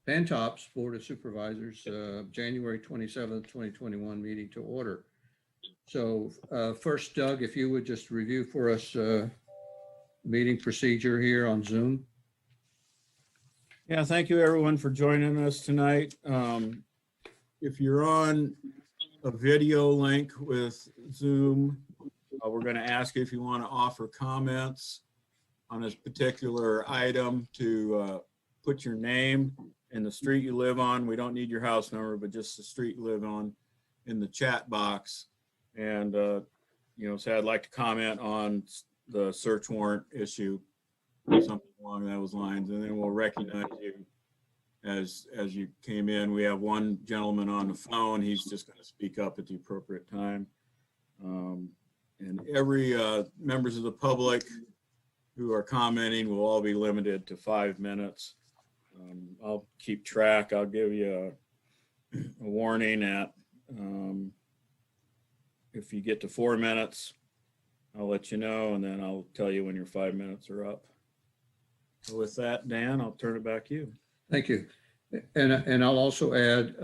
Pantops Board of Supervisors, January 27th, 2021 meeting to order. So first, Doug, if you would just review for us meeting procedure here on Zoom. Yeah, thank you everyone for joining us tonight. If you're on a video link with Zoom, we're going to ask you if you want to offer comments on this particular item to put your name and the street you live on. We don't need your house number, but just the street you live on in the chat box. And, say I'd like to comment on the search warrant issue, something along those lines, and then we'll recognize you as you came in. We have one gentleman on the phone. He's just going to speak up at the appropriate time. And every members of the public who are commenting will all be limited to 5 minutes. I'll keep track. I'll give you a warning at if you get to 4 minutes, I'll let you know, and then I'll tell you when your 5 minutes are up. So with that, Dan, I'll turn it back to you. Thank you. And I'll also add,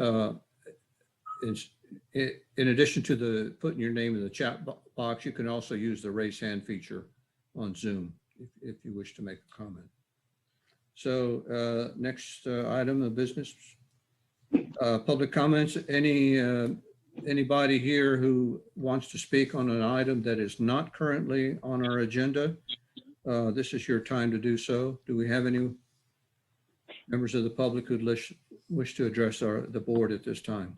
in addition to the putting your name in the chat box, you can also use the raise hand feature on Zoom if you wish to make a comment. So next item of business, public comments. Anybody here who wants to speak on an item that is not currently on our agenda, this is your time to do so. Do we have any members of the public who wish to address the board at this time?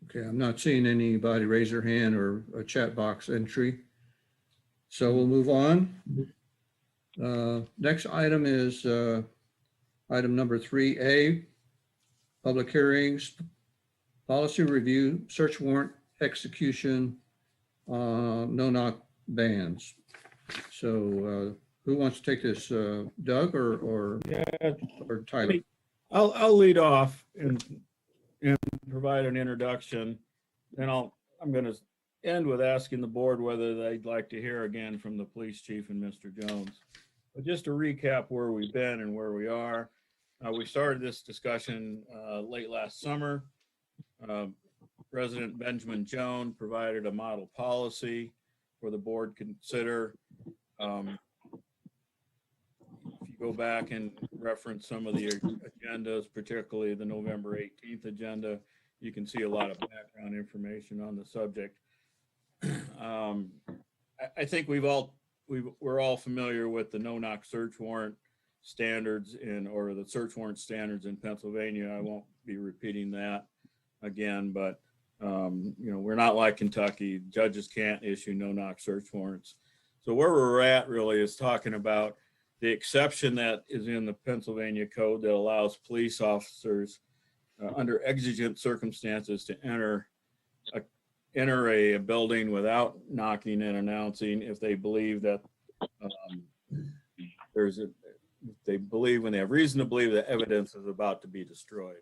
Okay, I'm not seeing anybody raise their hand or a chat box entry. So we'll move on. Next item is item number 3A, public hearings, policy review, search warrant execution, no-knock bans. So who wants to take this, Doug or Tyler? I'll lead off and provide an introduction. Then I'm going to end with asking the board whether they'd like to hear again from the police chief and Mr. Jones. But just to recap where we've been and where we are, we started this discussion late last summer. President Benjamin Jones provided a model policy for the board to consider. If you go back and reference some of the agendas, particularly the November 18th agenda, you can see a lot of background information on the subject. I think we're all familiar with the no-knock search warrant standards or the search warrant standards in Pennsylvania. I won't be repeating that again, but we're not like Kentucky. Judges can't issue no-knock search warrants. So where we're at really is talking about the exception that is in the Pennsylvania code that allows police officers under exigent circumstances to enter a building without knocking and announcing if they believe that when they have reason to believe that evidence is about to be destroyed.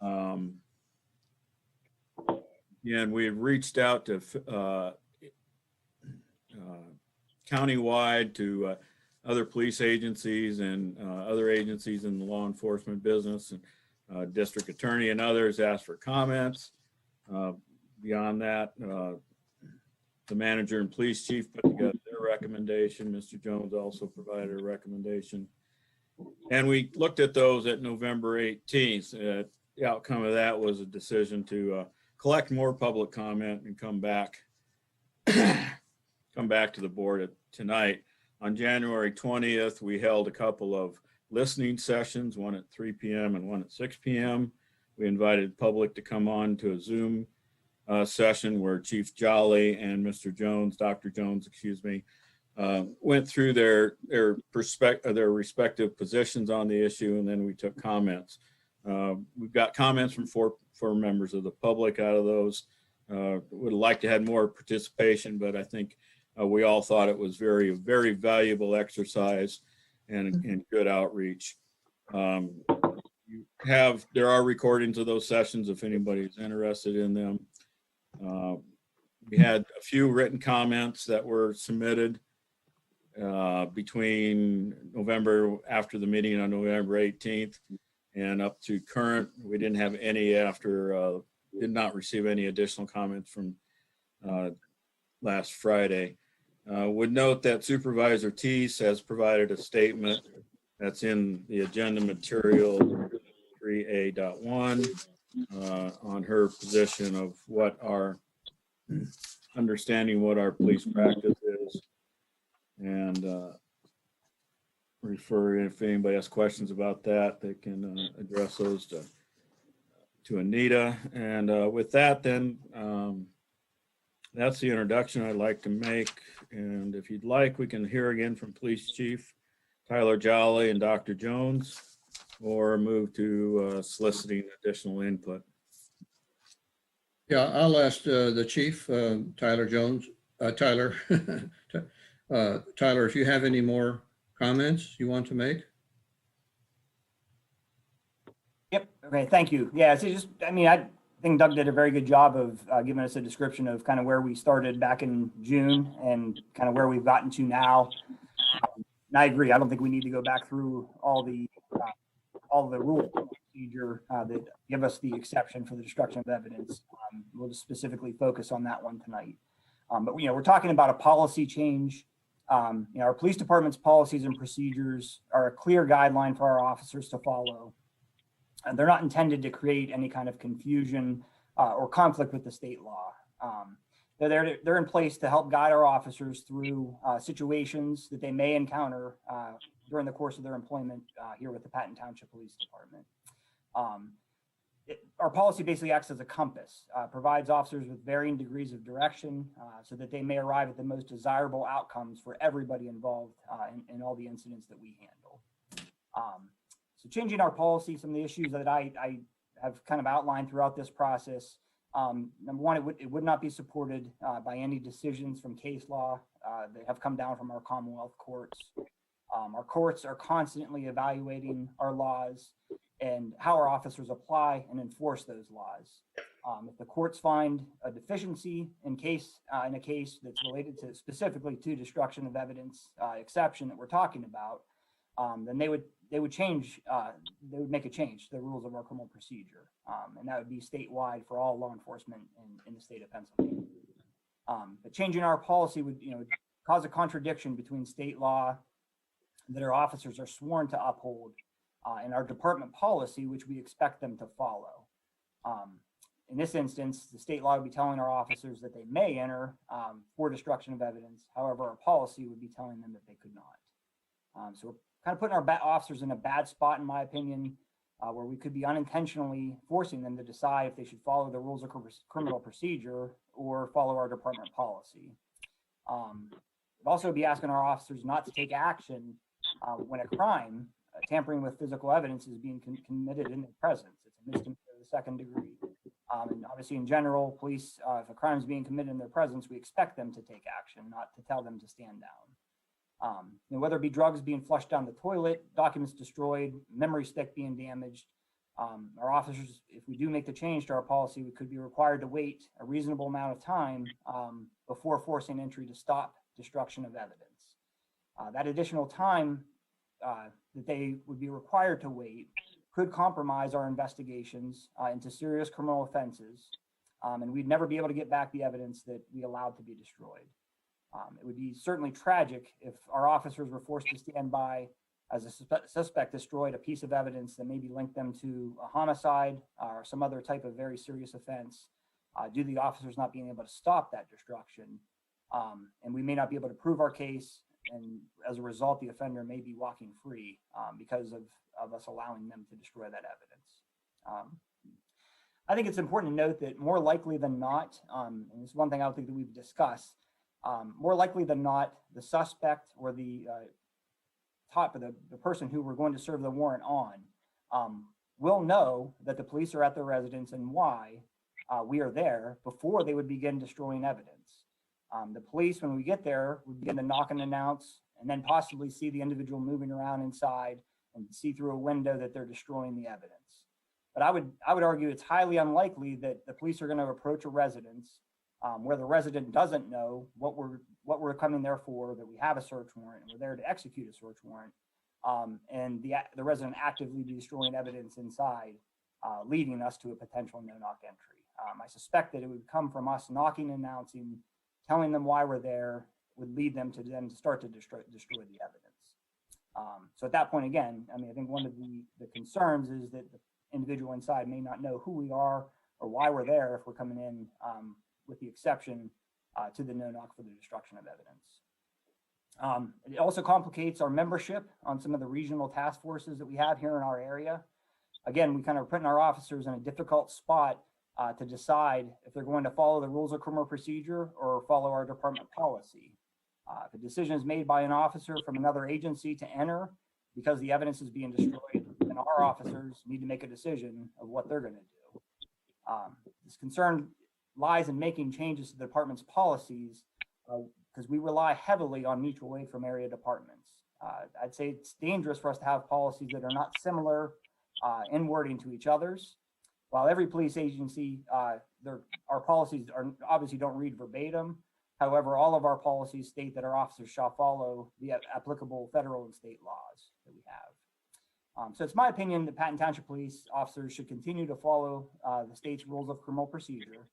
And we've reached out to countywide to other police agencies and other agencies in the law enforcement business, and district attorney and others asked for comments. Beyond that, the manager and police chief put together their recommendation. Mr. Jones also provided a recommendation. And we looked at those at November 18th. The outcome of that was a decision to collect more public comment and come back to the board tonight. On January 20th, we held a couple of listening sessions, one at 3 p.m. and one at 6 p.m. We invited public to come on to a Zoom session where Chief Jolly and Mr. Jones, Dr. Jones, went through their respective positions on the issue, and then we took comments. We've got comments from four members of the public out of those. Would like to have more participation, but I think we all thought it was very, very valuable exercise and good outreach. There are recordings of those sessions if anybody's interested in them. We had a few written comments that were submitted. between November, after the meeting on November 18th and up to current. We didn't have any after, did not receive any additional comments from last Friday. Would note that Supervisor Teese has provided a statement that's in the agenda material 3A.1 on her position of what our understanding what our police practice is, and refer, if anybody has questions about that, they can address those to Anita. And with that, then that's the introduction I'd like to make. And if you'd like, we can hear again from Police Chief Tyler Jolly and Dr. Jones, or move to soliciting additional input. Yeah, I'll ask the chief, Tyler Jones, Tyler, Tyler, if you have any more comments you want to make. Yep. Okay. Thank you. Yeah. So just, I mean, I think Doug did a very good job of giving us a description of kind of where we started back in June and kind of where we've gotten to now. And I agree. I don't think we need to go back through all the rules of procedure that give us the exception for the destruction of evidence. We'll just specifically focus on that one tonight. But we're talking about a policy change. Our police department's policies and procedures are a clear guideline for our officers to follow. And they're not intended to create any kind of confusion or conflict with the state law. They're in place to help guide our officers through situations that they may encounter during the course of their employment here with the Patton Township Police Department. Our policy basically acts as a compass, provides officers with varying degrees of direction so that they may arrive at the most desirable outcomes for everybody involved in all the incidents that we handle. So changing our policy, some of the issues that I have kind of outlined throughout this process. Number one, it would not be supported by any decisions from case law that have come down from our Commonwealth courts. Our courts are constantly evaluating our laws and how our officers apply and enforce those laws. If the courts find a deficiency in a case that's related to specifically to destruction of evidence exception that we're talking about, then they would make a change to the rules of our criminal procedure, and that would be statewide for all law enforcement in the state of Pennsylvania. But changing our policy would cause a contradiction between state law that our officers are sworn to uphold and our department policy, which we expect them to follow. In this instance, the state law would be telling our officers that they may enter for destruction of evidence. However, our policy would be telling them that they could not. So we're kind of putting our officers in a bad spot, in my opinion, where we could be unintentionally forcing them to decide if they should follow the rules of criminal procedure or follow our department policy. We'd also be asking our officers not to take action when a crime, tampering with physical evidence, is being committed in their presence. It's a misdemeanor of the second degree. And obviously, in general, police, if a crime is being committed in their presence, we expect them to take action, not to tell them to stand down. Whether it be drugs being flushed down the toilet, documents destroyed, memory stick being damaged, our officers, if we do make the change to our policy, we could be required to wait a reasonable amount of time before forcing entry to stop destruction of evidence. That additional time that they would be required to wait could compromise our investigations into serious criminal offenses, and we'd never be able to get back the evidence that we allowed to be destroyed. It would be certainly tragic if our officers were forced to stand by as a suspect destroyed a piece of evidence that maybe linked them to a homicide or some other type of very serious offense, due to the officers not being able to stop that destruction. And we may not be able to prove our case, and as a result, the offender may be walking free because of us allowing them to destroy that evidence. I think it's important to note that more likely than not, and this is one thing I don't think that we've discussed, more likely than not, the suspect or the the person who we're going to serve the warrant on will know that the police are at their residence and why we are there before they would begin destroying evidence. The police, when we get there, would begin to knock and announce, and then possibly see the individual moving around inside and see through a window that they're destroying the evidence. But I would argue it's highly unlikely that the police are going to approach a residence where the resident doesn't know what we're coming there for, that we have a search warrant and we're there to execute a search warrant, and the resident actively destroying evidence inside, leading us to a potential no-knock entry. I suspect that it would come from us knocking, announcing, telling them why we're there, would lead them to then start to destroy the evidence. So at that point, again, I mean, I think one of the concerns is that the individual inside may not know who we are or why we're there if we're coming in, with the exception to the no-knock for the destruction of evidence. It also complicates our membership on some of the regional task forces that we have here in our area. Again, we kind of putting our officers in a difficult spot to decide if they're going to follow the rules of criminal procedure or follow our department policy. If a decision is made by an officer from another agency to enter because the evidence is being destroyed, then our officers need to make a decision of what they're going to do. This concern lies in making changes to the department's policies because we rely heavily on mutual aid from area departments. I'd say it's dangerous for us to have policies that are not similar in wording to each other's. While every police agency, our policies obviously don't read verbatim. However, all of our policies state that our officers shall follow the applicable federal and state laws that we have. So it's my opinion that Patton Township police officers should continue to follow the state's rules of criminal procedure.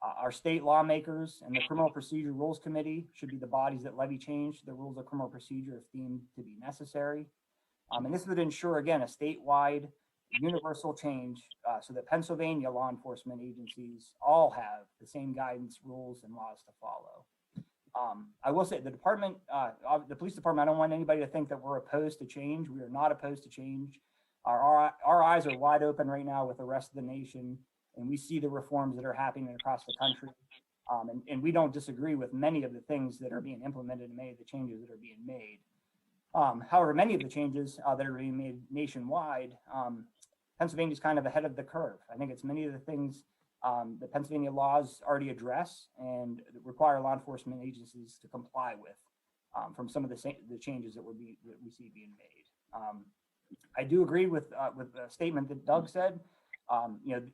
Our state lawmakers and the Criminal Procedure Rules Committee should be the bodies that levy change to the rules of criminal procedure if deemed to be necessary. And this would ensure, again, a statewide universal change so that Pennsylvania law enforcement agencies all have the same guidance, rules, and laws to follow. I will say the department, the police department, I don't want anybody to think that we're opposed to change. We are not opposed to change. Our eyes are wide open right now with the rest of the nation, and we see the reforms that are happening across the country. And we don't disagree with many of the things that are being implemented and many of the changes that are being made. However, many of the changes that are being made nationwide, Pennsylvania's kind of ahead of the curve. I think it's many of the things that Pennsylvania laws already address and require law enforcement agencies to comply with from some of the changes that we see being made. I do agree with the statement that Doug said.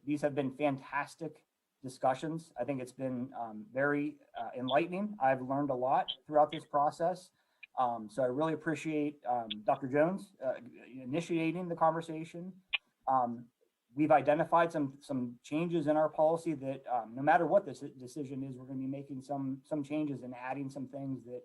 These have been fantastic discussions. I think it's been very enlightening. I've learned a lot throughout this process. So I really appreciate Dr. Jones initiating the conversation. We've identified some changes in our policy that no matter what this decision is, we're going to be making some changes and adding some things that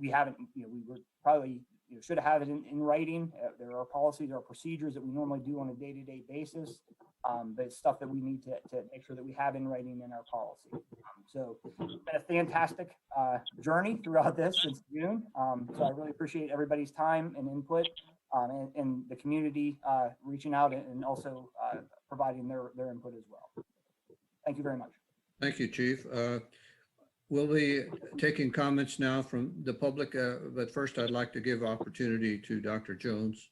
we haven't, we were probably should have it in writing. There are policies or procedures that we normally do on a day-to-day basis, but it's stuff that we need to make sure that we have in writing in our policy. So it's been a fantastic journey throughout this since June. So I really appreciate everybody's time and input and the community reaching out and also providing their input as well. Thank you very much. Thank you, Chief. We'll be taking comments now from the public, but first I'd like to give opportunity to Dr. Jones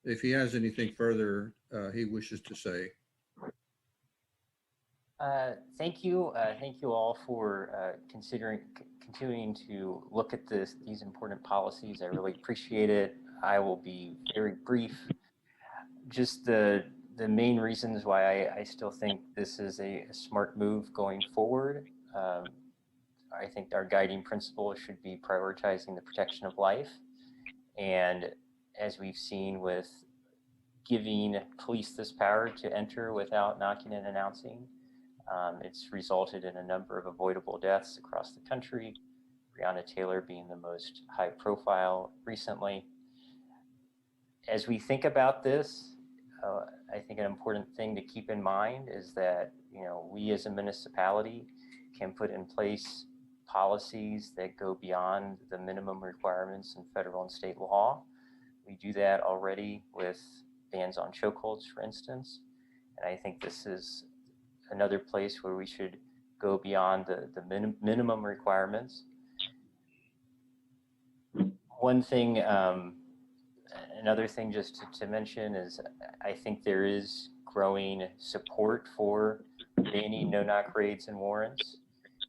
if he has anything further he wishes to say. Thank you. Thank you all for continuing to look at these important policies. I really appreciate it. I will be very brief. Just the main reasons why I still think this is a smart move going forward. I think our guiding principle should be prioritizing the protection of life. And as we've seen with giving police this power to enter without knocking and announcing, it's resulted in a number of avoidable deaths across the country, Breonna Taylor being the most high profile recently. As we think about this, I think an important thing to keep in mind is that, we as a municipality can put in place policies that go beyond the minimum requirements in federal and state law. We do that already with bans on chokeholds, for instance. And I think this is another place where we should go beyond the minimum requirements. One thing, another thing just to mention is I think there is growing support for banning no-knock raids and warrants.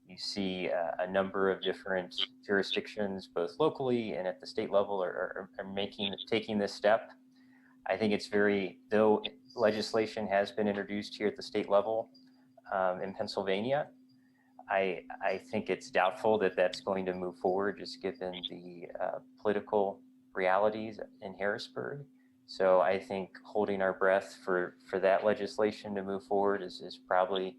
You see a number of different jurisdictions, both locally and at the state level, are taking this step. I think it's though legislation has been introduced here at the state level in Pennsylvania, I think it's doubtful that that's going to move forward, just given the political realities in Harrisburg. So I think holding our breath for that legislation to move forward is probably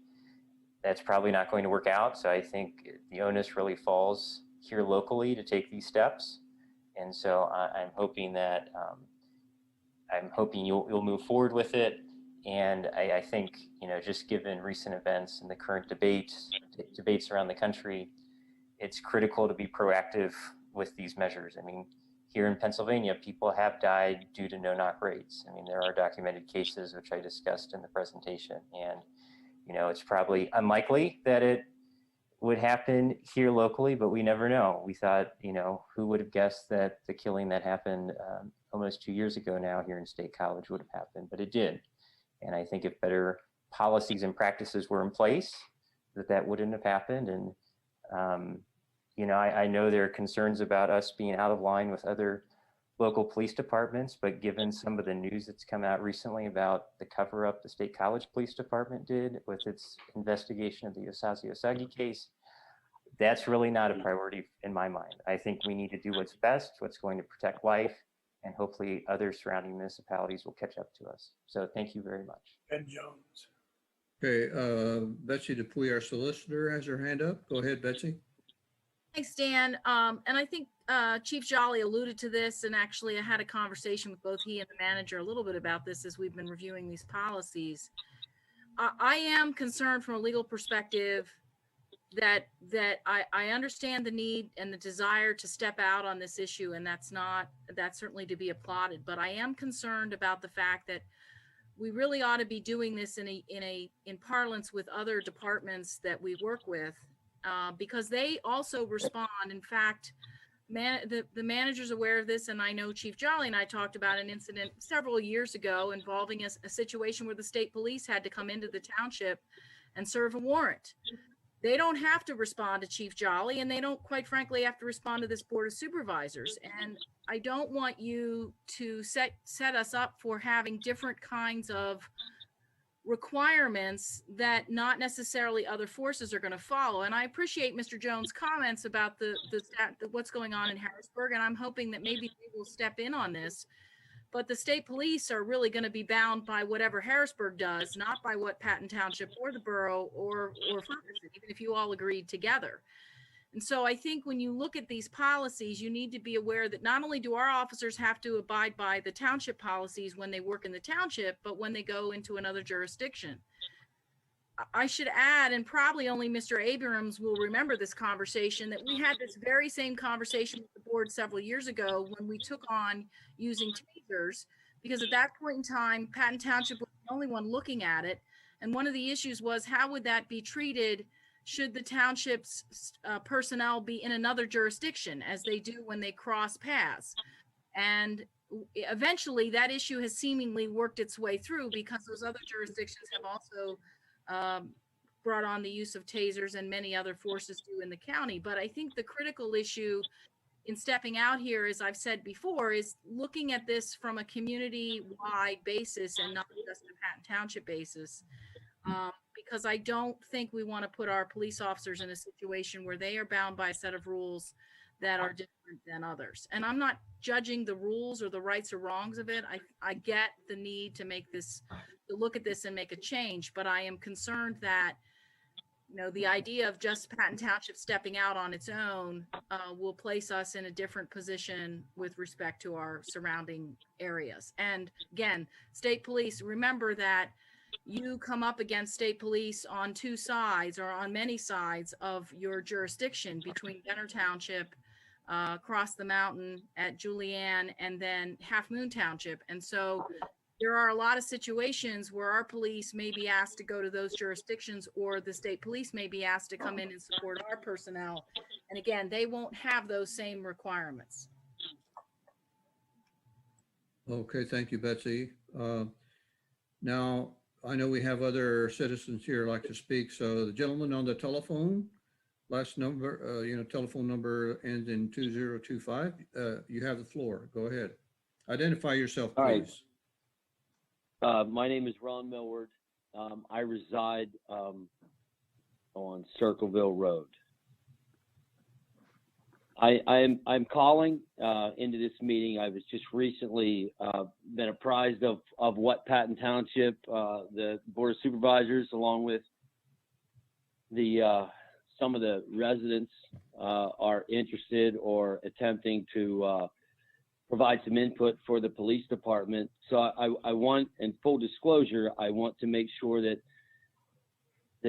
not going to work out. So I think the onus really falls here locally to take these steps. And so I'm hoping that you'll move forward with it. And I think, just given recent events and the current debates around the country, it's critical to be proactive with these measures. I mean, here in Pennsylvania, people have died due to no-knock raids. I mean, there are documented cases, which I discussed in the presentation. And, it's probably unlikely that it would happen here locally, but we never know. We thought, who would have guessed that the killing that happened almost 2 years ago now here in State College would have happened, but it did. And I think if better policies and practices were in place, that wouldn't have happened. And, I know there are concerns about us being out of line with other local police departments, but given some of the news that's come out recently about the cover up the State College Police Department did with its investigation of the Osagi case, that's really not a priority in my mind. I think we need to do what's best, what's going to protect life, and hopefully other surrounding municipalities will catch up to us. So thank you very much. Ben Jones. Okay, Betsy Dupuy, our solicitor, has her hand up. Go ahead, Betsy. Thanks, Dan. And I think Chief Jolly alluded to this, and actually I had a conversation with both he and the manager a little bit about this as we've been reviewing these policies. I am concerned from a legal perspective that I understand the need and the desire to step out on this issue, and that's certainly to be applauded. But I am concerned about the fact that we really ought to be doing this in parlance with other departments that we work with. Because they also respond. In fact, the manager's aware of this, and I know Chief Jolly and I talked about an incident several years ago involving a situation where the state police had to come into the township and serve a warrant. They don't have to respond to Chief Jolly, and they don't, quite frankly, have to respond to this Board of Supervisors. And I don't want you to set us up for having different kinds of requirements that not necessarily other forces are going to follow. And I appreciate Mr. Jones' comments about what's going on in Harrisburg, and I'm hoping that maybe they will step in on this. But the state police are really going to be bound by whatever Harrisburg does, not by what Patton Township or the borough or Ferguson, even if you all agreed together. And so I think when you look at these policies, you need to be aware that not only do our officers have to abide by the township policies when they work in the township, but when they go into another jurisdiction. I should add, and probably only Mr. Abrams will remember this conversation, that we had this very same conversation with the board several years ago when we took on using tasers, because at that point in time, Patton Township was the only one looking at it. And one of the issues was, how would that be treated should the township's personnel be in another jurisdiction, as they do when they cross paths? And eventually that issue has seemingly worked its way through, because those other jurisdictions have also brought on the use of tasers, and many other forces do in the county. But I think the critical issue in stepping out here, as I've said before, is looking at this from a community-wide basis and not just a Patton Township basis. Because I don't think we want to put our police officers in a situation where they are bound by a set of rules that are different than others. And I'm not judging the rules or the rights or wrongs of it. I get the need to look at this and make a change, but I am concerned that, the idea of just Patton Township stepping out on its own will place us in a different position with respect to our surrounding areas. And again, state police, remember that you come up against state police on two sides, or on many sides of your jurisdiction, between Benner Township, across the mountain at Julianne, and then Half Moon Township. And so there are a lot of situations where our police may be asked to go to those jurisdictions, or the state police may be asked to come in and support our personnel. And again, they won't have those same requirements. Okay, thank you, Betsy. Now, I know we have other citizens here who like to speak. So the gentleman on the telephone, last number, telephone number ends in 2025. You have the floor. Go ahead. Identify yourself, All right. please. My name is Ron Millward. I reside on Circleville Road. I'm calling into this meeting. I was just recently been apprised of what Patton Township, the Board of Supervisors, along with the some of the residents are interested or attempting to provide some input for the police department. So I want, in full disclosure, I want to make sure that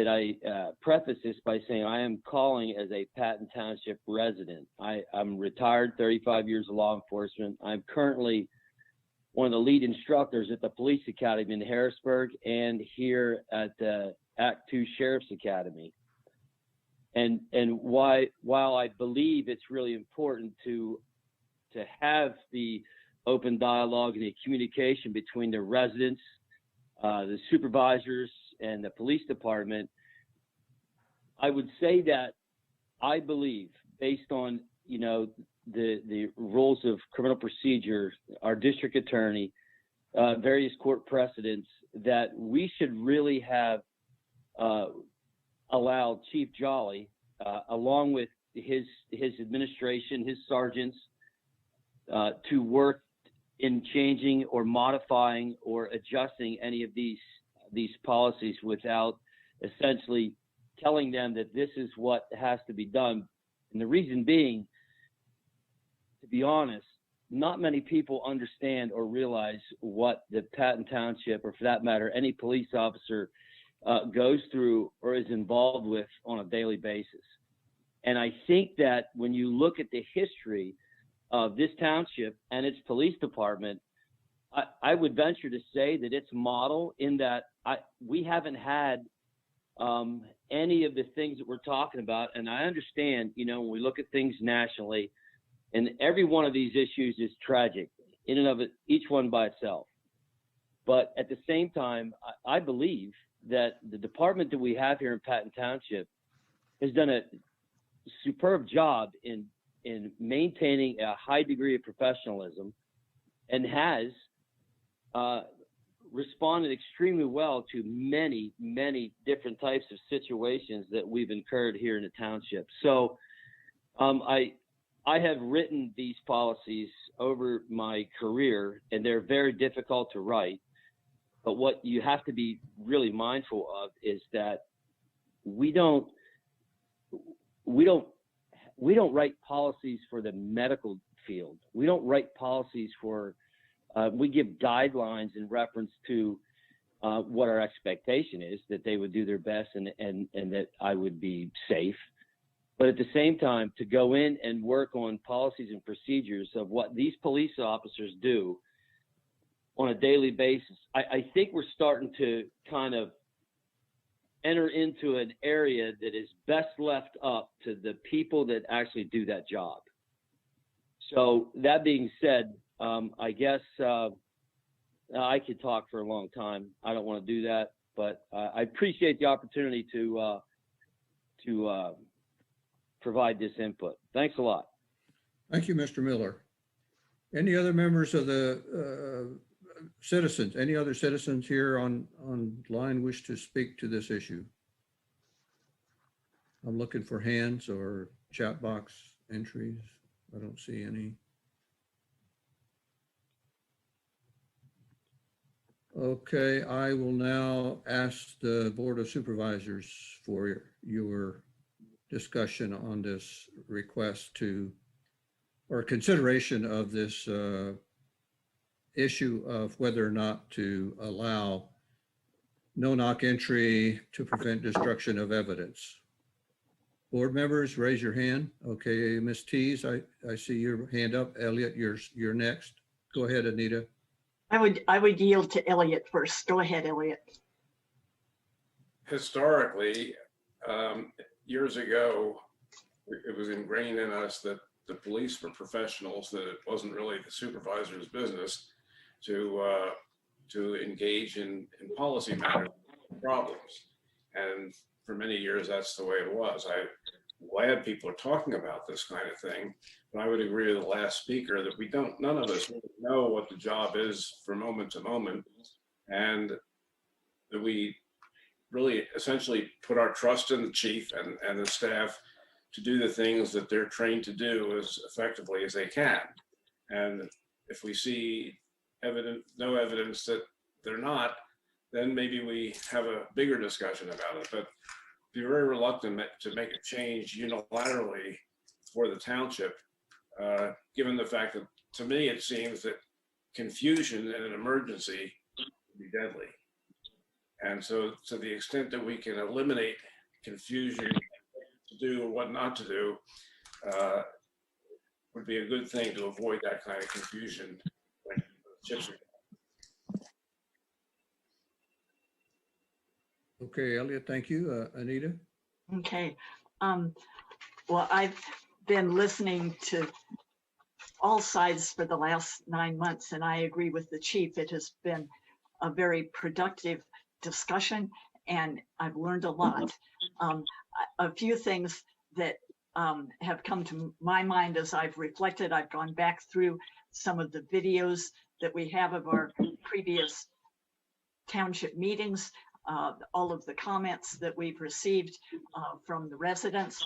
I preface this by saying I am calling as a Patton Township resident. I'm retired, 35 years of law enforcement. I'm currently one of the lead instructors at the Police Academy in Harrisburg and here at the Act II Sheriff's Academy. And while I believe it's really important to have the open dialogue and the communication between the residents, the supervisors, and the police department, I would say that I believe, based on the rules of criminal procedure, our district attorney, various court precedents, that we should really have allowed Chief Jolly, along with his administration, his sergeants, to work in changing or modifying or adjusting any of these policies without essentially telling them that this is what has to be done. And the reason being, to be honest, not many people understand or realize what the Patton Township, or for that matter, any police officer goes through or is involved with on a daily basis. And I think that when you look at the history of this township and its police department, I would venture to say that it's model in that we haven't had any of the things that we're talking about. And I understand, when we look at things nationally, and every one of these issues is tragic in and of it, each one by itself. But at the same time, I believe that the department that we have here in Patton Township has done a superb job in maintaining a high degree of professionalism and has responded extremely well to many, many different types of situations that we've incurred here in the township. So I have written these policies over my career, and they're very difficult to write. But what you have to be really mindful of is that we don't write policies for the medical field. We don't write policies for, we give guidelines in reference to what our expectation is, that they would do their best and that I would be safe. But at the same time, to go in and work on policies and procedures of what these police officers do on a daily basis, I think we're starting to kind of enter into an area that is best left up to the people that actually do that job. So that being said, I guess I could talk for a long time. I don't want to do that, but I appreciate the opportunity to provide this input. Thanks a lot. Thank you, Mr. Miller. Any other members of the citizens, any other citizens here online wish to speak to this issue? I'm looking for hands or chat box entries. I don't see any. Okay, I will now ask the Board of Supervisors for your discussion on this request or consideration of this issue of whether or not to allow no-knock entry to prevent destruction of evidence. Board members, raise your hand. Okay, Ms. Tees, I see your hand up. Elliot, you're next. Go ahead, Anita. I would yield to Elliot first. Go ahead, Elliot. Historically, years ago, it was ingrained in us that the police were professionals, that it wasn't really the supervisor's business to engage in policy matters problems. And for many years, that's the way it was. I'm glad people are talking about this kind of thing, but I would agree with the last speaker that none of us really know what the job is from moment to moment, and that we really essentially put our trust in the chief and the staff to do the things that they're trained to do as effectively as they can. And if we see no evidence that they're not, then maybe we have a bigger discussion about it. But be very reluctant to make a change unilaterally for the township, given the fact that, to me, it seems that confusion in an emergency would be deadly. And so to the extent that we can eliminate confusion to do or what not to do, would be a good thing to avoid that kind of confusion when chips are. Okay, Elliot, thank you. Anita? Okay. Well, I've been listening to all sides for the last 9 months, and I agree with the chief. It has been a very productive discussion, and I've learned a lot. A few things that have come to my mind as I've reflected. I've gone back through some of the videos that we have of our previous township meetings, all of the comments that we've received from the residents.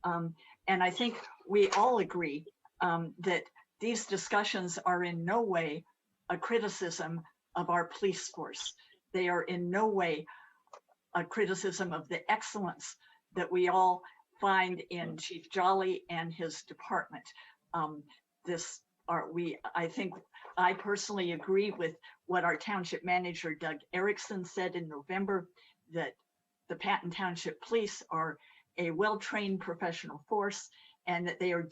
And I think we all agree that these discussions are in no way a criticism of our police force. They are in no way a criticism of the excellence that we all find in Chief Jolly and his department. I think I personally agree with what our township manager, Doug Erickson, said in November, that the Patton Township Police are a well-trained professional force and that they are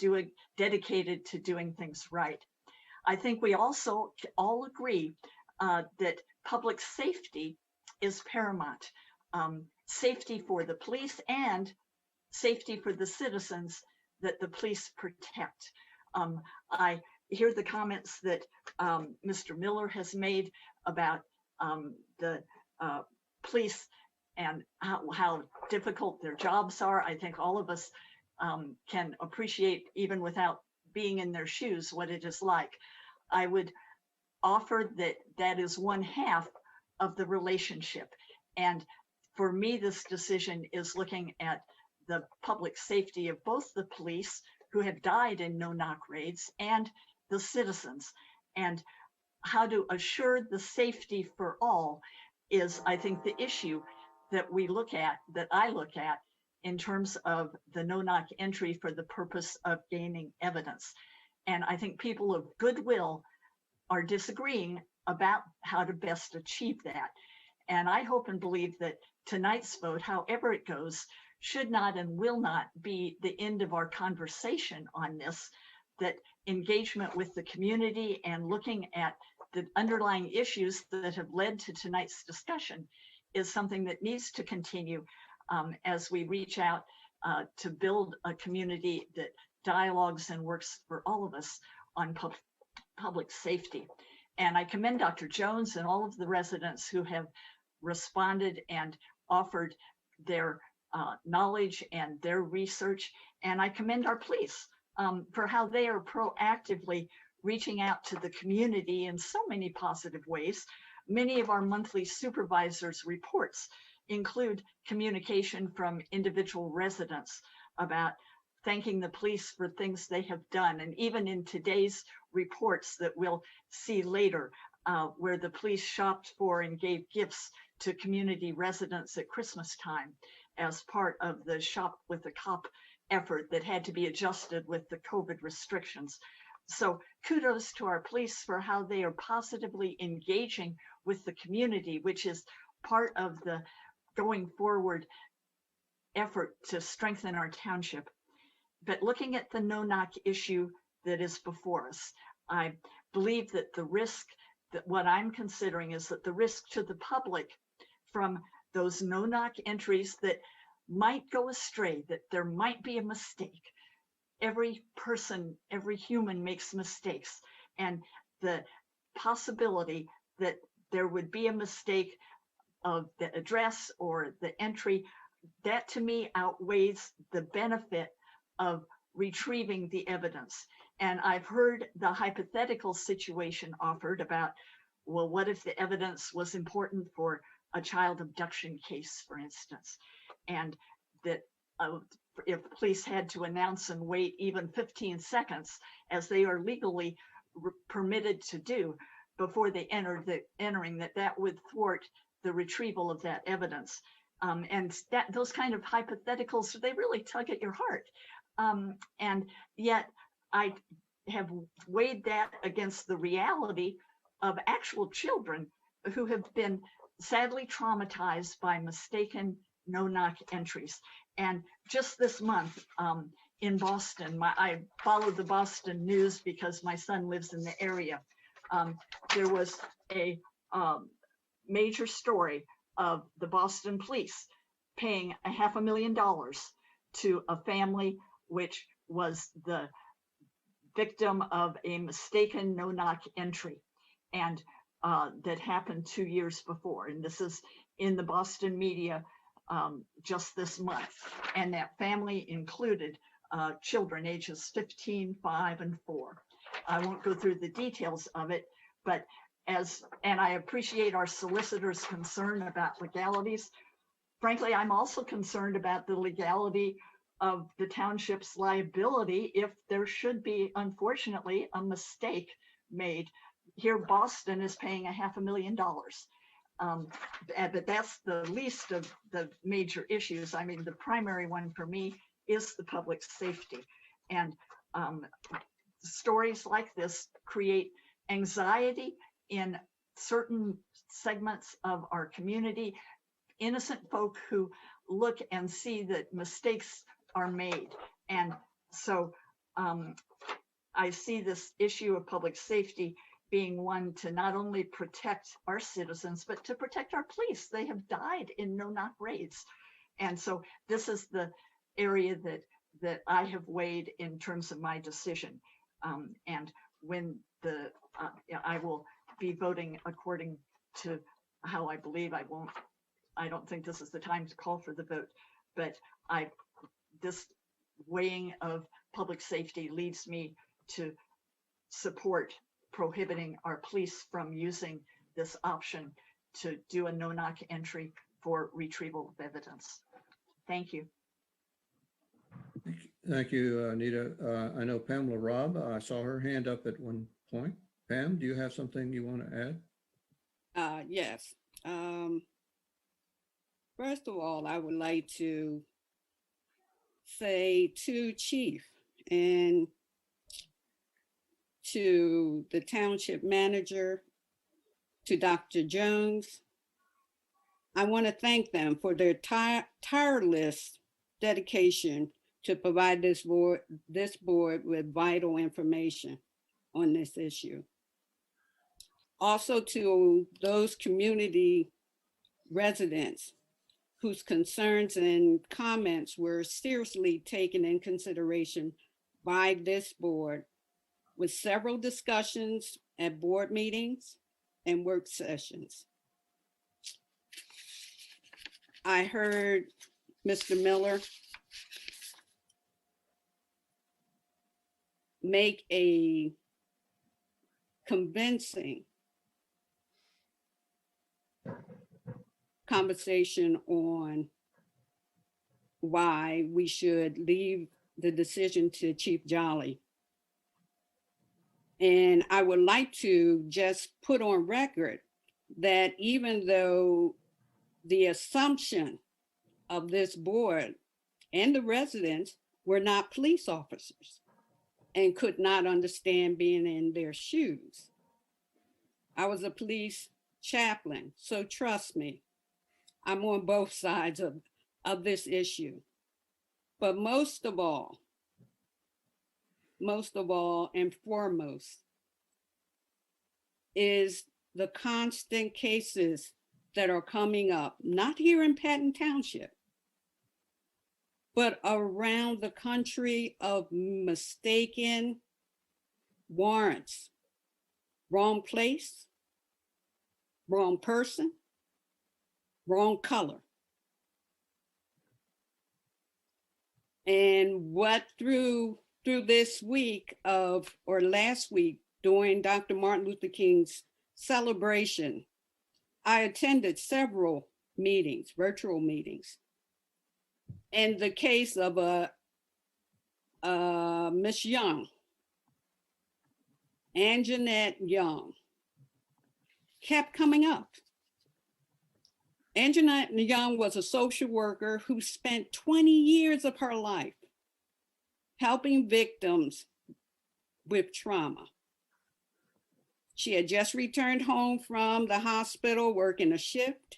dedicated to doing things right. I think we also all agree that public safety is paramount. Safety for the police and safety for the citizens that the police protect. I hear the comments that Mr. Miller has made about the police and how difficult their jobs are. I think all of us can appreciate, even without being in their shoes, what it is like. I would offer that that is one half of the relationship. And for me, this decision is looking at the public safety of both the police who have died in no-knock raids and the citizens. And how to assure the safety for all is, I think, the issue that we look at, that I look at, in terms of the no-knock entry for the purpose of gaining evidence. And I think people of goodwill are disagreeing about how to best achieve that. And I hope and believe that tonight's vote, however it goes, should not and will not be the end of our conversation on this, that engagement with the community and looking at the underlying issues that have led to tonight's discussion is something that needs to continue as we reach out to build a community that dialogues and works for all of us on public safety. And I commend Dr. Jones and all of the residents who have responded and offered their knowledge and their research. And I commend our police for how they are proactively reaching out to the community in so many positive ways. Many of our monthly supervisors reports include communication from individual residents about thanking the police for things they have done. And even in today's reports that we'll see later, where the police shopped for and gave gifts to community residents at Christmas time as part of the Shop with a Cop effort that had to be adjusted with the COVID restrictions. So kudos to our police for how they are positively engaging with the community, which is part of the going forward effort to strengthen our township. But looking at the no-knock issue that is before us, I believe that the risk, that what I'm considering is that the risk to the public from those no-knock entries that might go astray, that there might be a mistake. Every person, every human makes mistakes. And the possibility that there would be a mistake of the address or the entry, that to me outweighs the benefit of retrieving the evidence. And I've heard the hypothetical situation offered about, well, what if the evidence was important for a child abduction case, for instance, and that if police had to announce and wait even 15 seconds, as they are legally permitted to do before they entering, that would thwart the retrieval of that evidence. And that those kind of hypotheticals, they really tug at your heart. And yet I have weighed that against the reality of actual children who have been sadly traumatized by mistaken no-knock entries. And just this month in Boston, I followed the Boston news because my son lives in the area. There was a major story of the Boston police paying $500,000 to a family which was the victim of a mistaken no-knock entry, and that happened 2 years before. And this is in the Boston media just this month. And that family included children ages 15, 5, and 4. I won't go through the details of it, but and I appreciate our solicitor's concern about legalities. Frankly, I'm also concerned about the legality of the township's liability if there should be, unfortunately, a mistake made. Here, Boston is paying $500,000. But that's the least of the major issues. I mean, the primary one for me is the public safety. And stories like this create anxiety in certain segments of our community, innocent folk who look and see that mistakes are made. And so I see this issue of public safety being one to not only protect our citizens, but to protect our police. They have died in no-knock raids. And so this is the area that I have weighed in terms of my decision. And when I will be voting according to how I believe. I don't think this is the time to call for the vote, but this weighing of public safety leads me to support prohibiting our police from using this option to do a no-knock entry for retrieval of evidence. Thank you. Thank you, Anita. I know Pamela Robb, I saw her hand up at one point. Pam, do you have something you want to add? Yes. First of all, I would like to say to Chief and to the township manager, to Dr. Jones, I want to thank them for their tireless dedication to provide this board with vital information on this issue. Also to those community residents whose concerns and comments were seriously taken in consideration by this board with several discussions at board meetings and work sessions. I heard Mr. Miller make a convincing conversation on why we should leave the decision to Chief Jolly. And I would like to just put on record that even though the assumption of this board and the residents were not police officers and could not understand being in their shoes, I was a police chaplain, so trust me, I'm on both sides of this issue. But most of all and foremost is the constant cases that are coming up, not here in Patton Township, but around the country of mistaken warrants, wrong place, wrong person, wrong color. And what through this week or last week during Dr. Martin Luther King's celebration I attended several meetings, virtual meetings. In the case of Miss Young, Anjanette Young, kept coming up. Anjanette Young was a social worker who spent 20 years of her life helping victims with trauma. She had just returned home from the hospital working a shift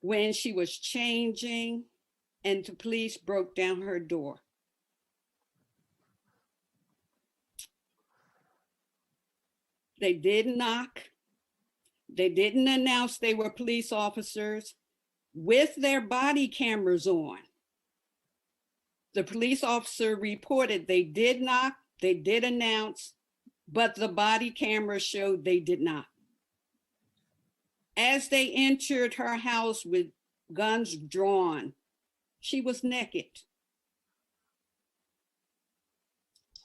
when she was changing and the police broke down her door. They didn't knock. They didn't announce they were police officers with their body cameras on. The police officer reported they did knock, they did announce, but the body camera showed they did not. As they entered her house with guns drawn, she was naked.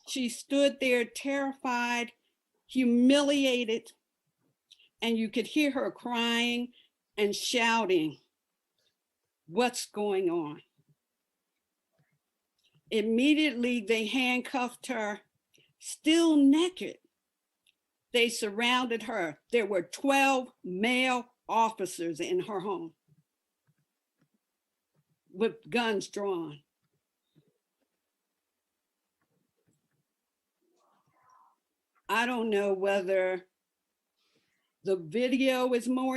She stood there terrified, humiliated, and you could hear her crying and shouting, "What's going on?" Immediately, they handcuffed her, still naked. They surrounded her. There were 12 male officers in her home with guns drawn. I don't know whether the video is more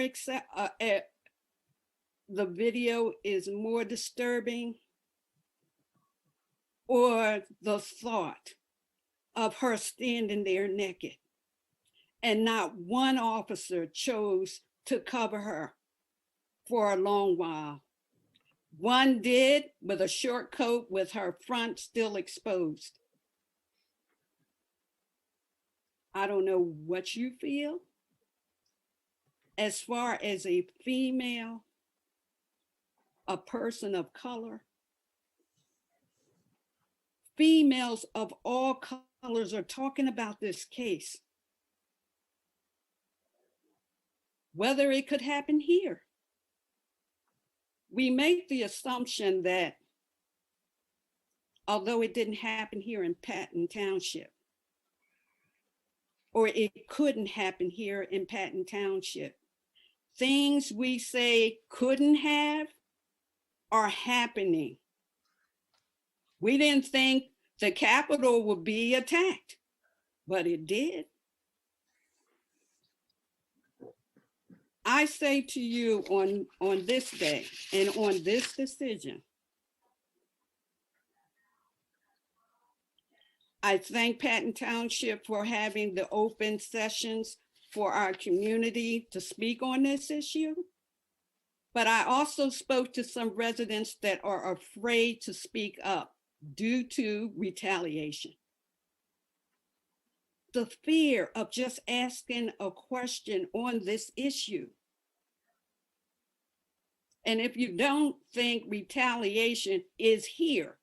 disturbing, or the thought of her standing there naked and not one officer chose to cover her for a long while. One did with a short coat with her front still exposed. I don't know what you feel. As far as a female, a person of color, females of all colors are talking about this case. Whether it could happen here. We make the assumption that although it didn't happen here in Patton Township, or it couldn't happen here in Patton Township, things we say couldn't have are happening. We didn't think the Capitol would be attacked, but it did. I say to you on this day and on this decision, I thank Patton Township for having the open sessions for our community to speak on this issue. But I also spoke to some residents that are afraid to speak up due to retaliation. The fear of just asking a question on this issue. And if you don't think retaliation is here,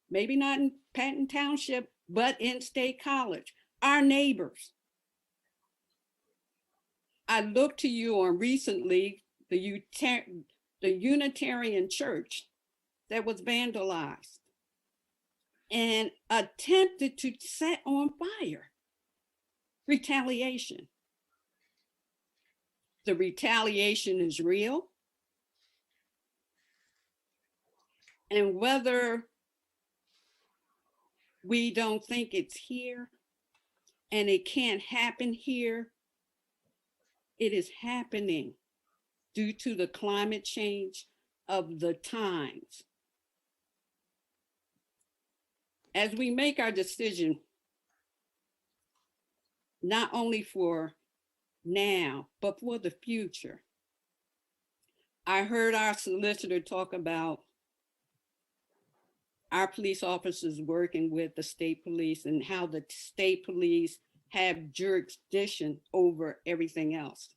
maybe not in Patton Township, but in State College, our neighbors. I looked to you on recently the Unitarian Church that was vandalized and attempted to set on fire. Retaliation. The retaliation is real. And whether we don't think it's here and it can't happen here, it is happening due to the climate change of the times. As we make our decision, not only for now, but for the future. I heard our solicitor talk about our police officers working with the state police and how the state police have jurisdiction over everything else.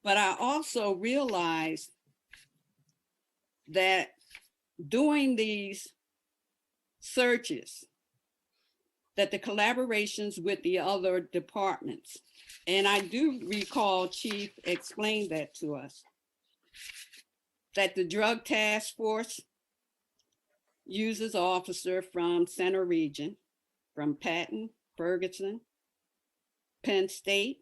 But I also realized that doing these searches that the collaborations with the other departments, and I do recall Chief explained that to us, that the Drug Task Force uses officer from Center Region, from Patton, Ferguson, Penn State,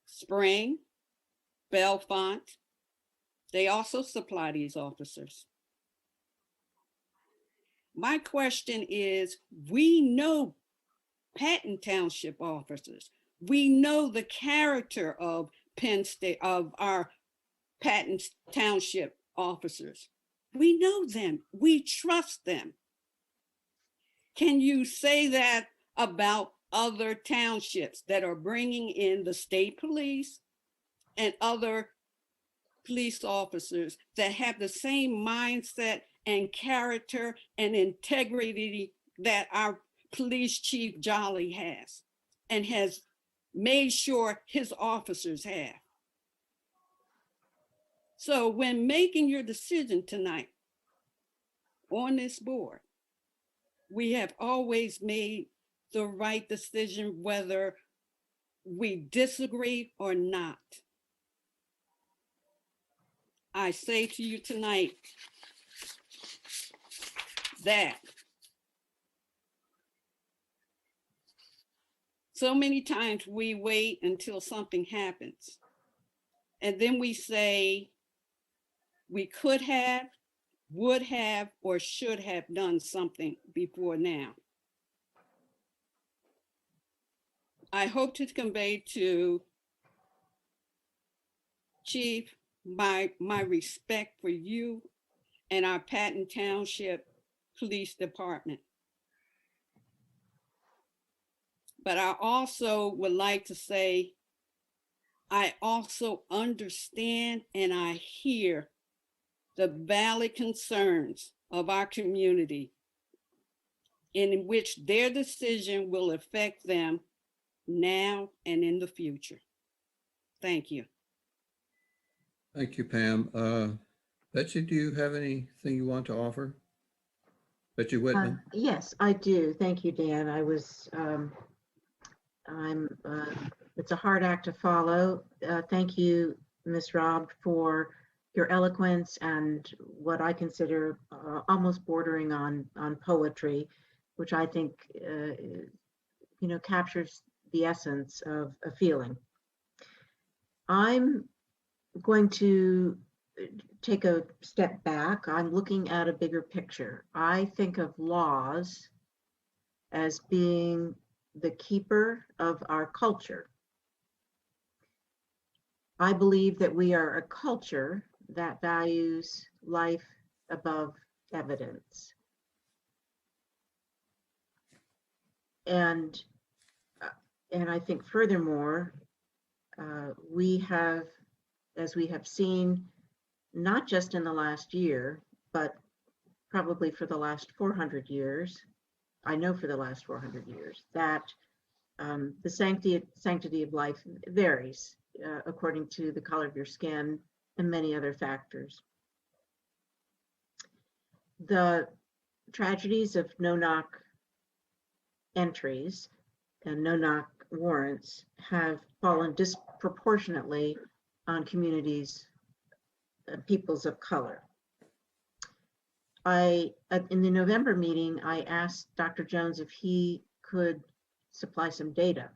Spring, Bellefonte. They also supply these officers. My question is, we know Patton Township officers. We know the character of Penn State, of our Patton Township officers. We know them. We trust them. Can you say that about other townships that are bringing in the state police and other police officers that have the same mindset and character and integrity that our police chief Jolly has and has made sure his officers have? So when making your decision tonight on this board, we have always made the right decision, whether we disagree or not. I say to you tonight that so many times we wait until something happens, and then we say we could have, would have, or should have done something before now. I hope to convey to Chief my respect for you and our Patton Township Police Department. But I also would like to say, I also understand and I hear the valid concerns of our community in which their decision will affect them now and in the future. Thank you. Thank you, Pam. Betsy, do you have anything you want to offer? Betsy Whitman? Yes, I do. Thank you, Dan. It's a hard act to follow. Thank you, Ms. Robb, for your eloquence and what I consider almost bordering on poetry, which I think, captures the essence of a feeling. I'm going to take a step back. I'm looking at a bigger picture. I think of laws as being the keeper of our culture. I believe that we are a culture that values life above evidence. And I think furthermore, we have, as we have seen, not just in the last year, but probably for the last 400 years, I know for the last 400 years, that the sanctity of life varies according to the color of your skin and many other factors. The tragedies of no-knock entries and no-knock warrants have fallen disproportionately on communities, peoples of color. In the November meeting, I asked Dr. Jones if he could supply some data.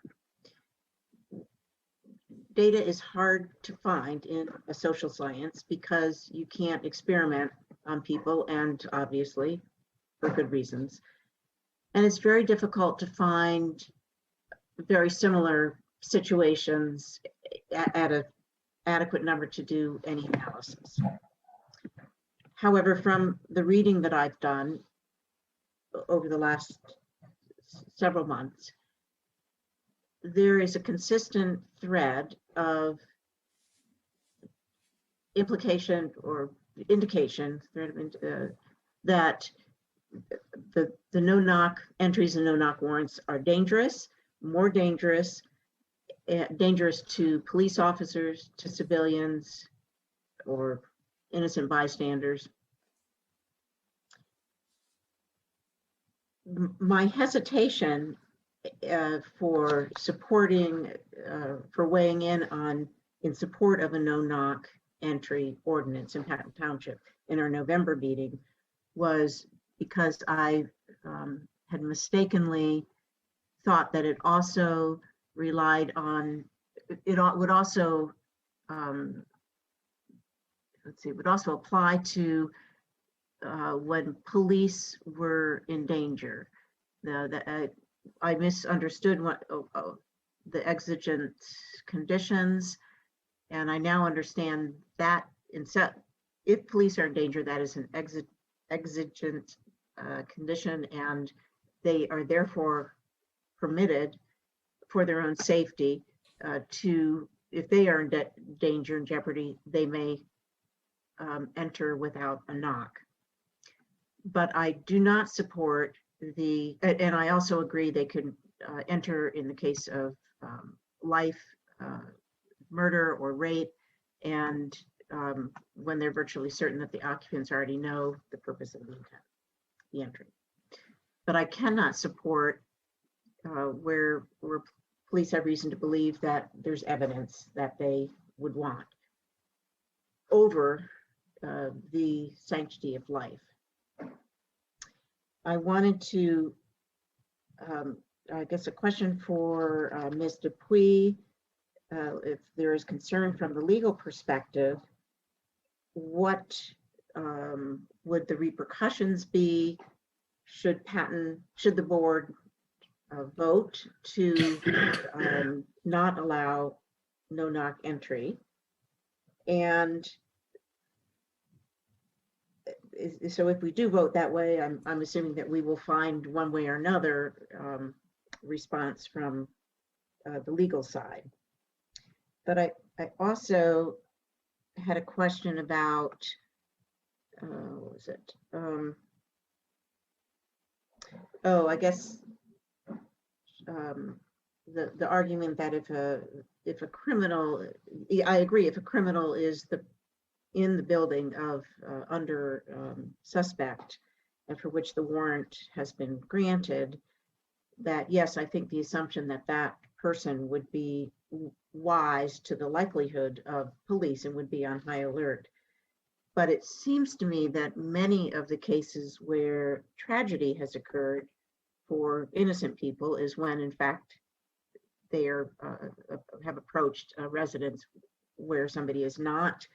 Data is hard to find in a social science because you can't experiment on people, and obviously for good reasons. And it's very difficult to find very similar situations at an adequate number to do any analysis. However, from the reading that I've done over the last several months, there is a consistent thread of implication or indication that the no-knock entries and no-knock warrants are dangerous, more dangerous, dangerous to police officers, to civilians, or innocent bystanders. my hesitation for supporting, for weighing in support of a no-knock entry ordinance in Patton Township in our November meeting was because I had mistakenly thought that it also relied on, it would also, would also apply to when police were in danger. I misunderstood what the exigent conditions, and I now understand that if police are in danger, that is an exigent condition, and they are therefore permitted for their own safety to, if they are in danger and jeopardy, they may enter without a knock. But I do not support and I also agree they could enter in the case of life, murder, or rape, and when they're virtually certain that the occupants already know the purpose of the entry. But I cannot support where police have reason to believe that there's evidence that they would want over the sanctity of life. I wanted to, I guess, a question for Ms. Dupuy. If there is concern from the legal perspective, what would the repercussions be should the board vote to not allow no-knock entry? And so if we do vote that way, I'm assuming that we will find one way or another response from the legal side. But I also had a question about, what was it? I guess the argument that if a criminal, I agree, if a criminal is in the building of under suspect, and for which the warrant has been granted, that yes, I think the assumption that that person would be wise to the likelihood of police and would be on high alert. But it seems to me that many of the cases where tragedy has occurred for innocent people is when, in fact, they have approached a residence where somebody is not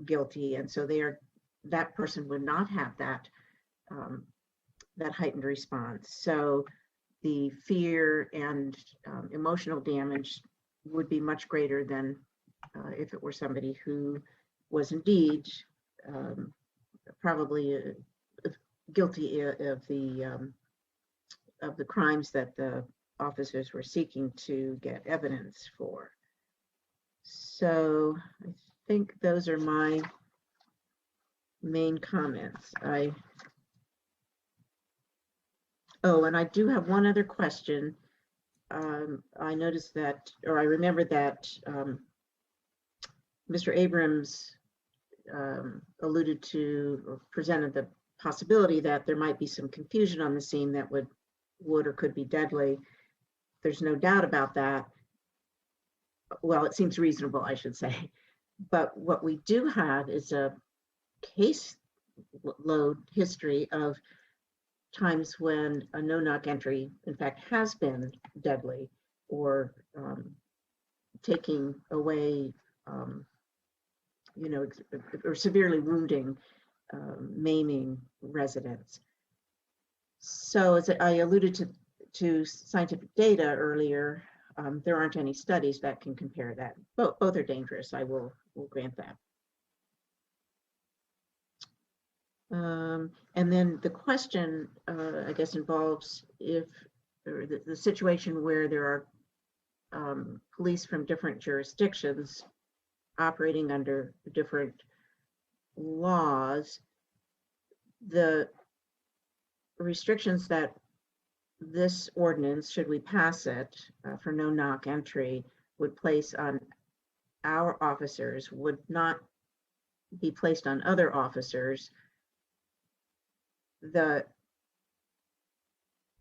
guilty, and so that person would not have that heightened response. So the fear and emotional damage would be much greater than if it were somebody who was indeed probably guilty of the crimes that the officers were seeking to get evidence for. So I think those are my main comments. And I do have one other question. I noticed that, or I remember that Mr. Abrams alluded to or presented the possibility that there might be some confusion on the scene that would or could be deadly. There's no doubt about that. Well, it seems reasonable, I should say. But what we do have is a case load history of times when a no-knock entry, in fact, has been deadly or taking away, or severely wounding, maiming residents. So as I alluded to scientific data earlier, there aren't any studies that can compare that. Both are dangerous, I will grant that. And then the question, I guess, involves the situation where there are police from different jurisdictions operating under different laws. The restrictions that this ordinance, should we pass it, for no-knock entry would place on our officers would not be placed on other officers. The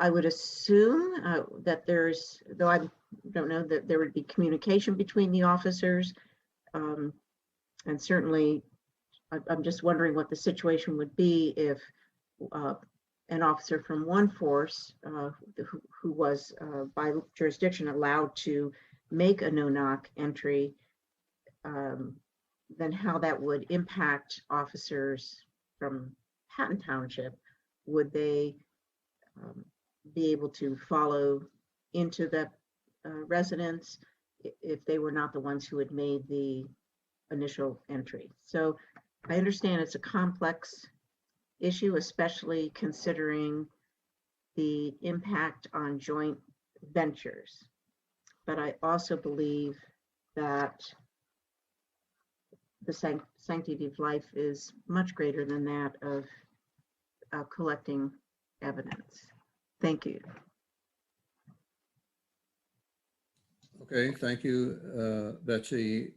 I would assume that there's, though I don't know, that there would be communication between the officers. And certainly, I'm just wondering what the situation would be if an officer from one force who was by jurisdiction allowed to make a no-knock entry, then how that would impact officers from Patton Township. Would they be able to follow into the residence if they were not the ones who had made the initial entry? So I understand it's a complex issue, especially considering the impact on joint ventures. But I also believe that the sanctity of life is much greater than that of collecting evidence. Thank you. Okay, thank you, Betsy.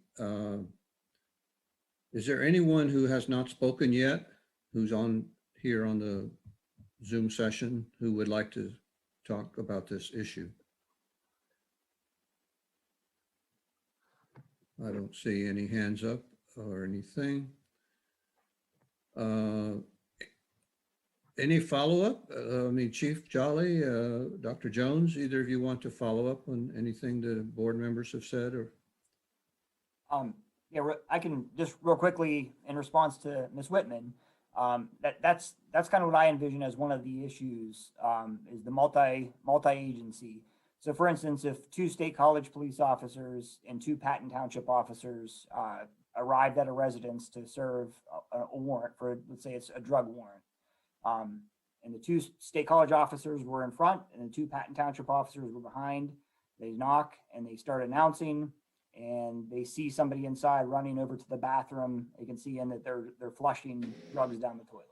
Is there anyone who has not spoken yet, who's on here on the Zoom session, who would like to talk about this issue? I don't see any hands up or anything. Any follow-up? I mean, Chief Jolly, Dr. Jones, either of you want to follow up on anything the board members have said, or? Yeah, I can just real quickly in response to Ms. Whitman. That's kind of what I envision as one of the issues, is the multi-agency. So for instance, if 2 state college police officers and 2 Patton Township officers arrived at a residence to serve a warrant for, let's say it's a drug warrant, and the 2 state college officers were in front and the 2 Patton Township officers were behind, they knock and they start announcing, and they see somebody inside running over to the bathroom. You can see in that they're flushing drugs down the toilet.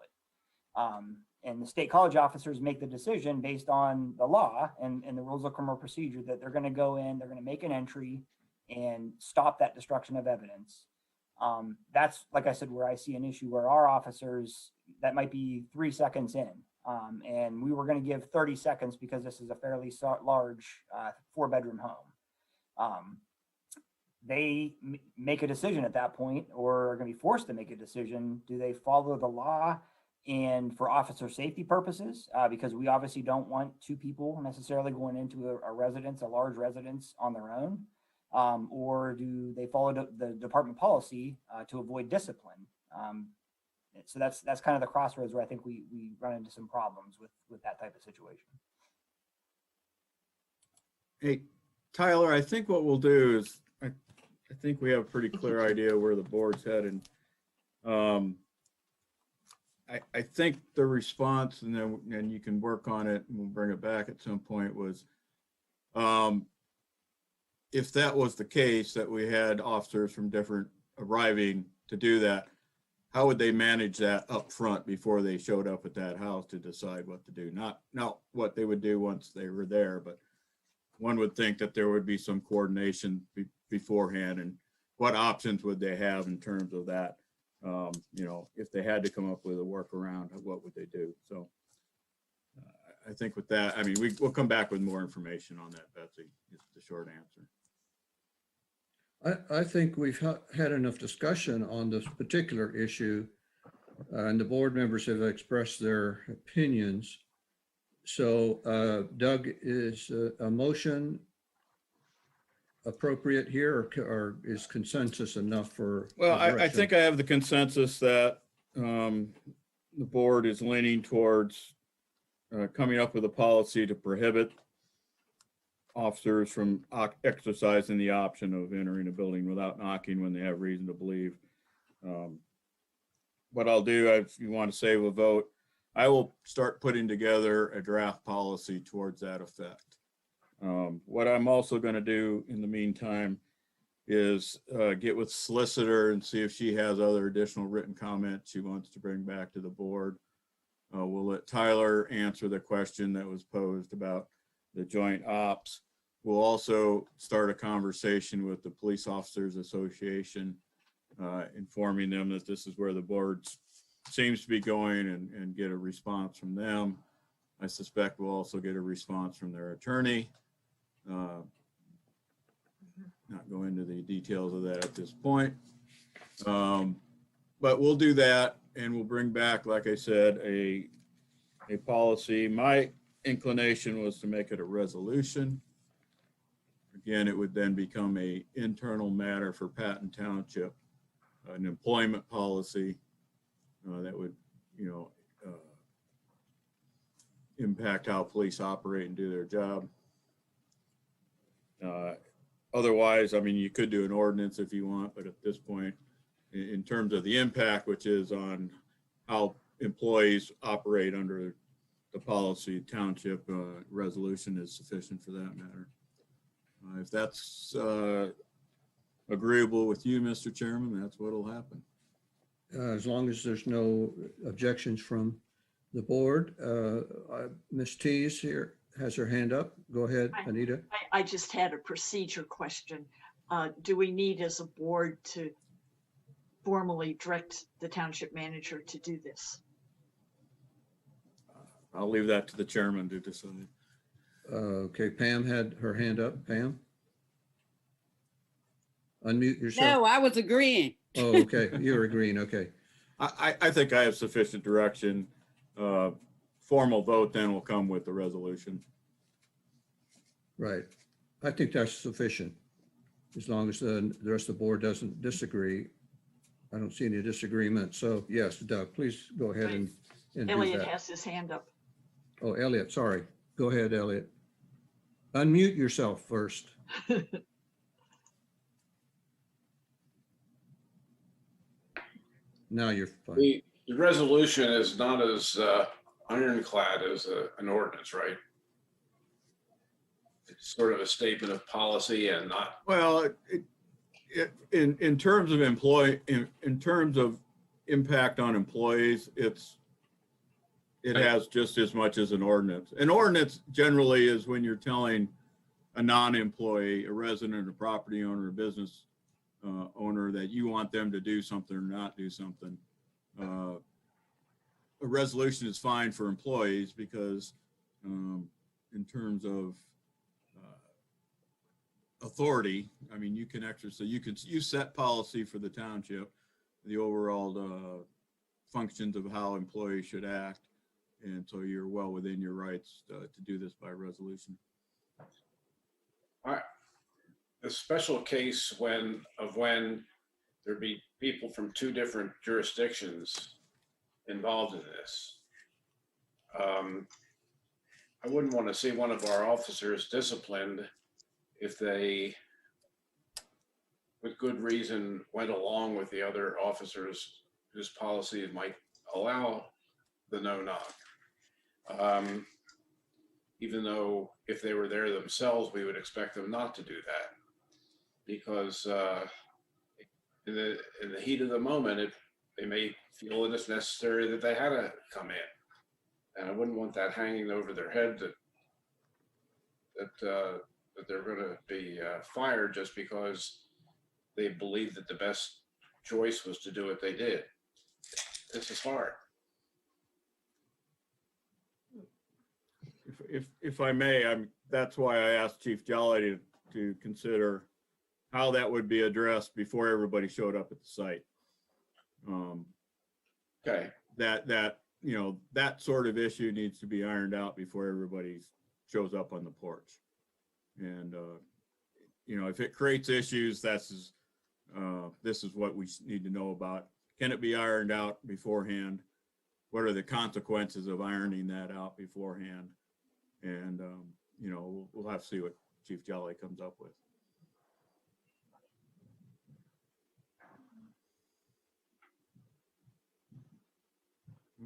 And the state college officers make the decision based on the law and the rules of criminal procedure that they're going to go in, they're going to make an entry and stop that destruction of evidence. That's, like I said, where I see an issue where our officers, that might be 3 seconds in. And we were going to give 30 seconds because this is a fairly large 4-bedroom home. They make a decision at that point, or are going to be forced to make a decision. Do they follow the law and for officer safety purposes? Because we obviously don't want 2 people necessarily going into a residence, a large residence on their own. Or do they follow the department policy to avoid discipline? So that's kind of the crossroads where I think we run into some problems with that type of situation. Hey, Tyler, I think what we'll do is, I think we have a pretty clear idea where the board's headed. I think the response, and then you can work on it and we'll bring it back at some point, was if that was the case, that we had officers from different arriving to do that, how would they manage that up front before they showed up at that house to decide what to do? Not what they would do once they were there, but one would think that there would be some coordination beforehand, and what options would they have in terms of that? If they had to come up with a workaround, what would they do? So I think with that, I mean, we'll come back with more information on that, Betsy, is the short answer. I think we've had enough discussion on this particular issue, and the board members have expressed their opinions. So Doug, is a motion appropriate here, or is consensus enough for? Well, I think I have the consensus that the board is leaning towards coming up with a policy to prohibit officers from exercising the option of entering a building without knocking when they have reason to believe. What I'll do, if you want to save a vote, I will start putting together a draft policy towards that effect. What I'm also going to do in the meantime is get with solicitor and see if she has other additional written comments she wants to bring back to the board. We'll let Tyler answer the question that was posed about the joint ops. We'll also start a conversation with the Police Officers Association, informing them that this is where the board seems to be going, and get a response from them. I suspect we'll also get a response from their attorney. Not go into the details of that at this point. But we'll do that, and we'll bring back, like I said, a policy. My inclination was to make it a resolution. Again, it would then become a internal matter for Patton Township, an employment policy that would, impact how police operate and do their job. Otherwise, I mean, you could do an ordinance if you want, but at this point, in terms of the impact, which is on how employees operate under the policy, township resolution is sufficient for that matter. If that's agreeable with you, Mr. Chairman, that's what'll happen. As long as there's no objections from the board. Ms. Tees here has her hand up. Go ahead, Anita. I just had a procedure question. Do we need as a board to formally direct the township manager to do this? I'll leave that to the chairman to decide. Okay, Pam had her hand up. Pam? Unmute yourself. No, I was agreeing. Oh, okay, you're agreeing, okay. I think I have sufficient direction. Formal vote then will come with the resolution. Right. I think that's sufficient. As long as the rest of the board doesn't disagree. I don't see any disagreement. So yes, Doug, please go ahead and do Elliot that. has his hand up. Oh, Elliot, sorry. Go ahead, Elliot. Unmute yourself first. Now you're fine. The resolution is not as ironclad as an ordinance, right? It's sort of a statement of policy and not. Well, in terms of in terms of impact on employees, it has just as much as an ordinance. An ordinance generally is when you're telling a non-employee, a resident, a property owner, a business owner that you want them to do something or not do something. A resolution is fine for employees because in terms of authority, I mean, you can exercise, you set policy for the township, the overall functions of how employees should act. And so you're well within your rights to do this by resolution. A special case when there be people from two different jurisdictions involved in this. I wouldn't want to see one of our officers disciplined if they, with good reason, went along with the other officers whose policy might allow the no-knock. Even though if they were there themselves, we would expect them not to do that. Because in the heat of the moment, they may feel it is necessary that they had to come in, and I wouldn't want that hanging over their head that they're going to be fired just because they believed that the best choice was to do what they did. This is hard. If I may, that's why I asked Chief Jolly to consider how that would be addressed before everybody showed up at the site. Okay. That sort of issue needs to be ironed out before everybody shows up on the porch. And, if it creates issues, this is what we need to know about. Can it be ironed out beforehand? What are the consequences of ironing that out beforehand? And, we'll have to see what Chief Jolly comes up with.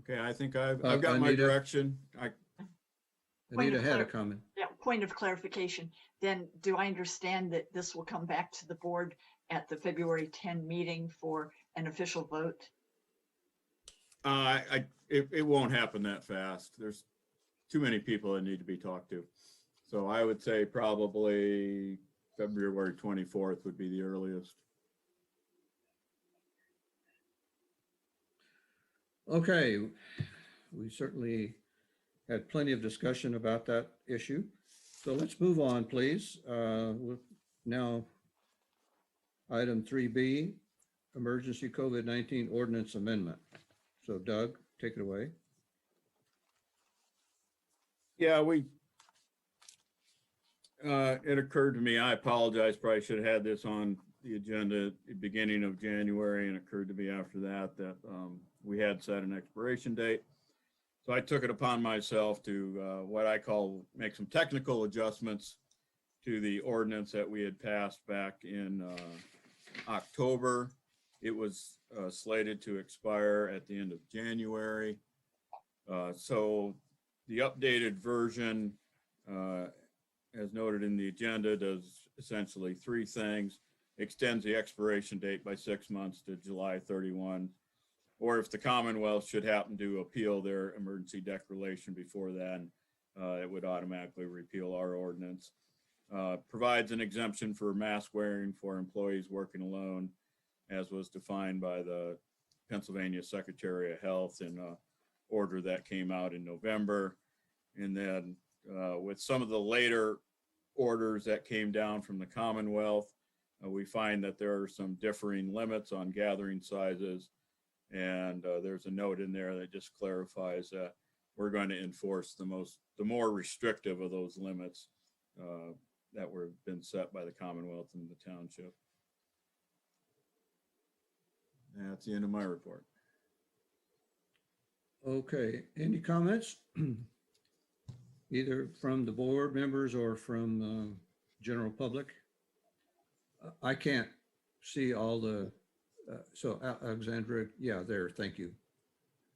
Okay, I think I've got my Anita? direction. Anita had a comment. Yeah, point of clarification. Then do I understand that this will come back to the board at the February 10 meeting for an official vote? It won't happen that fast. There's too many people that need to be talked to. So I would say probably February 24th would be the earliest. Okay, we certainly had plenty of discussion about that issue. So let's move on, please. Now, item 3B, Emergency COVID-19 Ordinance Amendment. So Doug, take it away. Yeah, it occurred to me, I apologize, probably should have had this on the agenda at the beginning of January, and it occurred to me after that we had set an expiration date. So I took it upon myself to what I call make some technical adjustments to the ordinance that we had passed back in October. It was slated to expire at the end of January. So the updated version, as noted in the agenda, does essentially three things. Extends the expiration date by 6 months to July 31. Or if the Commonwealth should happen to appeal their emergency declaration before then, it would automatically repeal our ordinance. Provides an exemption for mask wearing for employees working alone, as was defined by the Pennsylvania Secretary of Health in an order that came out in November. And then with some of the later orders that came down from the Commonwealth, we find that there are some differing limits on gathering sizes. And there's a note in there that just clarifies that we're going to enforce the more restrictive of those limits that were been set by the Commonwealth and the township. That's the end of my report. Okay, any comments? Either from the board members or from general public? I can't see all the, so Alexandra, yeah, there, thank you.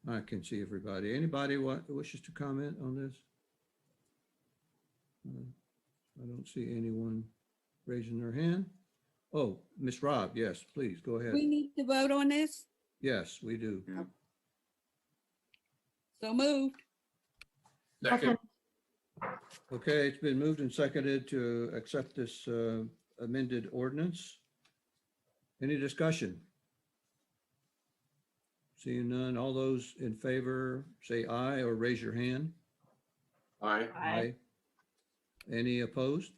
I can see everybody. Anybody wishes to comment on this? I don't see anyone raising their hand. Oh, Miss Rob, yes, please, go ahead. We need to vote on this. Yes, we do. Yeah. So moved. Second. Okay, it's been moved and seconded to accept this amended ordinance. Any discussion? Seeing none, all those in favor say aye or raise your hand. Aye. Aye. Any opposed?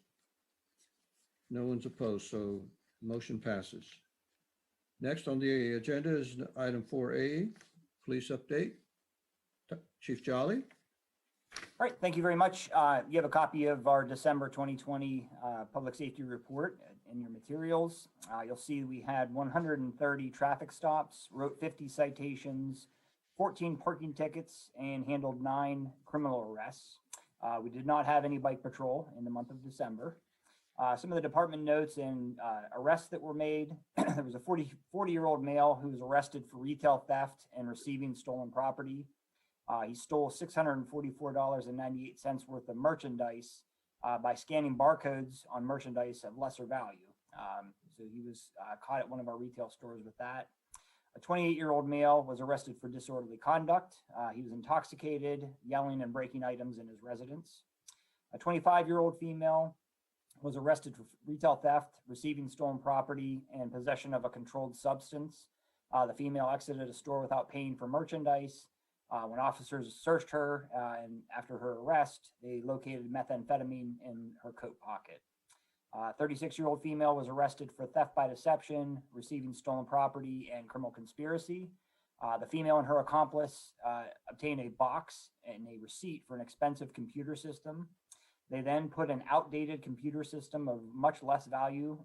No one's opposed, so motion passes. Next on the agenda is item 4A, police update. Chief Jolly. All right, thank you very much. You have a copy of our December 2020 public safety report in your materials. You'll see we had 130 traffic stops, wrote 50 citations, 14 parking tickets, and handled 9 criminal arrests. We did not have any bike patrol in the month of December. Some of the department notes and arrests that were made. There was a 40-year-old male who was arrested for retail theft and receiving stolen property. He stole $644.98 worth of merchandise by scanning barcodes on merchandise of lesser value. So he was caught at one of our retail stores with that. A 28-year-old male was arrested for disorderly conduct. He was intoxicated, yelling and breaking items in his residence. A 25-year-old female was arrested for retail theft, receiving stolen property, and possession of a controlled substance. The female exited a store without paying for merchandise. When officers searched her and after her arrest, they located methamphetamine in her coat pocket. 36-year-old female was arrested for theft by deception, receiving stolen property, and criminal conspiracy. The female and her accomplice obtained a box and a receipt for an expensive computer system. They then put an outdated computer system of much less value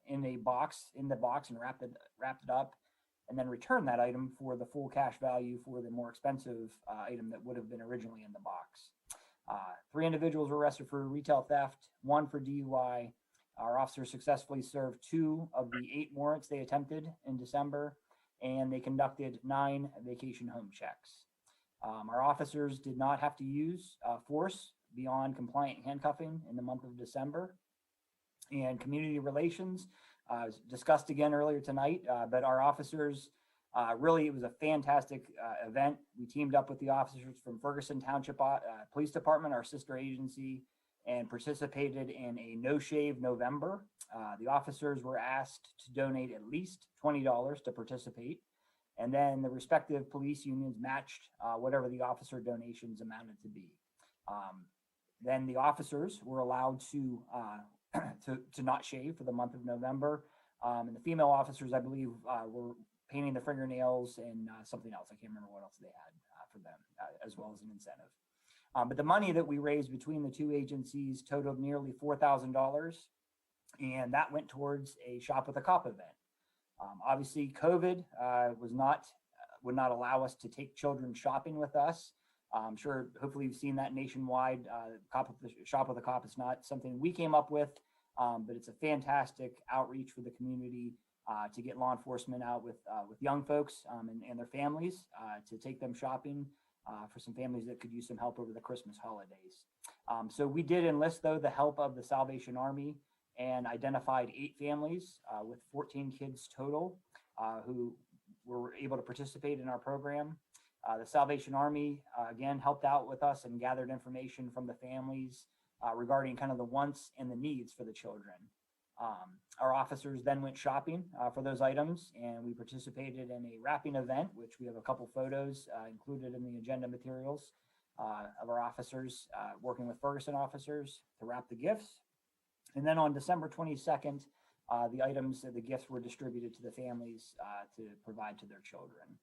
in the box and wrapped it up, and then returned that item for the full cash value for the more expensive item that would have been originally in the box. 3 individuals were arrested for retail theft, 1 for DUI. Our officers successfully served 2 of the 8 warrants they attempted in December, and they conducted 9 vacation home checks. Our officers did not have to use force beyond compliant handcuffing in the month of December. And community relations was discussed again earlier tonight, but our officers, really, it was a fantastic event. We teamed up with the officers from Ferguson Township Police Department, our sister agency, and participated in a No Shave November. The officers were asked to donate at least $20 to participate, and then the respective police unions matched whatever the officer donations amounted to be. Then the officers were allowed to to not shave for the month of November. And the female officers, I believe, were painting their fingernails and something else. I can't remember what else they had for them, as well as an incentive. But the money that we raised between the two agencies totaled nearly $4,000, and that went towards a Shop with a Cop event. Obviously, COVID would not allow us to take children shopping with us. I'm sure, hopefully, you've seen that nationwide. Shop with a Cop is not something we came up with, but it's a fantastic outreach for the community to get law enforcement out with young folks and their families to take them shopping for some families that could use some help over the Christmas holidays. So we did enlist, though, the help of the Salvation Army and identified 8 families with 14 kids total who were able to participate in our program. The Salvation Army, again, helped out with us and gathered information from the families regarding kind of the wants and the needs for the children. Our officers then went shopping for those items, and we participated in a wrapping event, which we have a couple photos included in the agenda materials of our officers working with Ferguson officers to wrap the gifts. And then on December 22nd, the gifts were distributed to the families to provide to their children.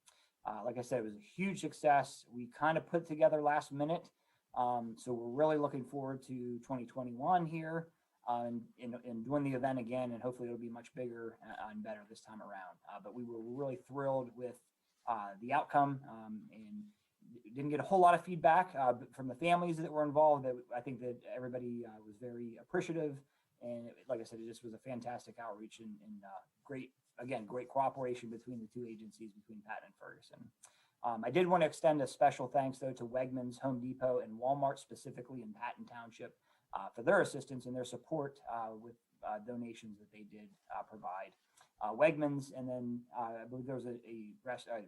Like I said, it was a huge success. We kind of put together last minute. So we're really looking forward to 2021 here and doing the event again, and hopefully it'll be much bigger and better this time around. But we were really thrilled with the outcome and didn't get a whole lot of feedback from the families that were involved. I think that everybody was very appreciative. And like I said, it just was a fantastic outreach and great cooperation between the two agencies, between Patton and Ferguson. I did want to extend a special thanks, though, to Wegmans, Home Depot, and Walmart, specifically in Patton Township, for their assistance and their support with donations that they did provide. Wegmans, and then I believe there was a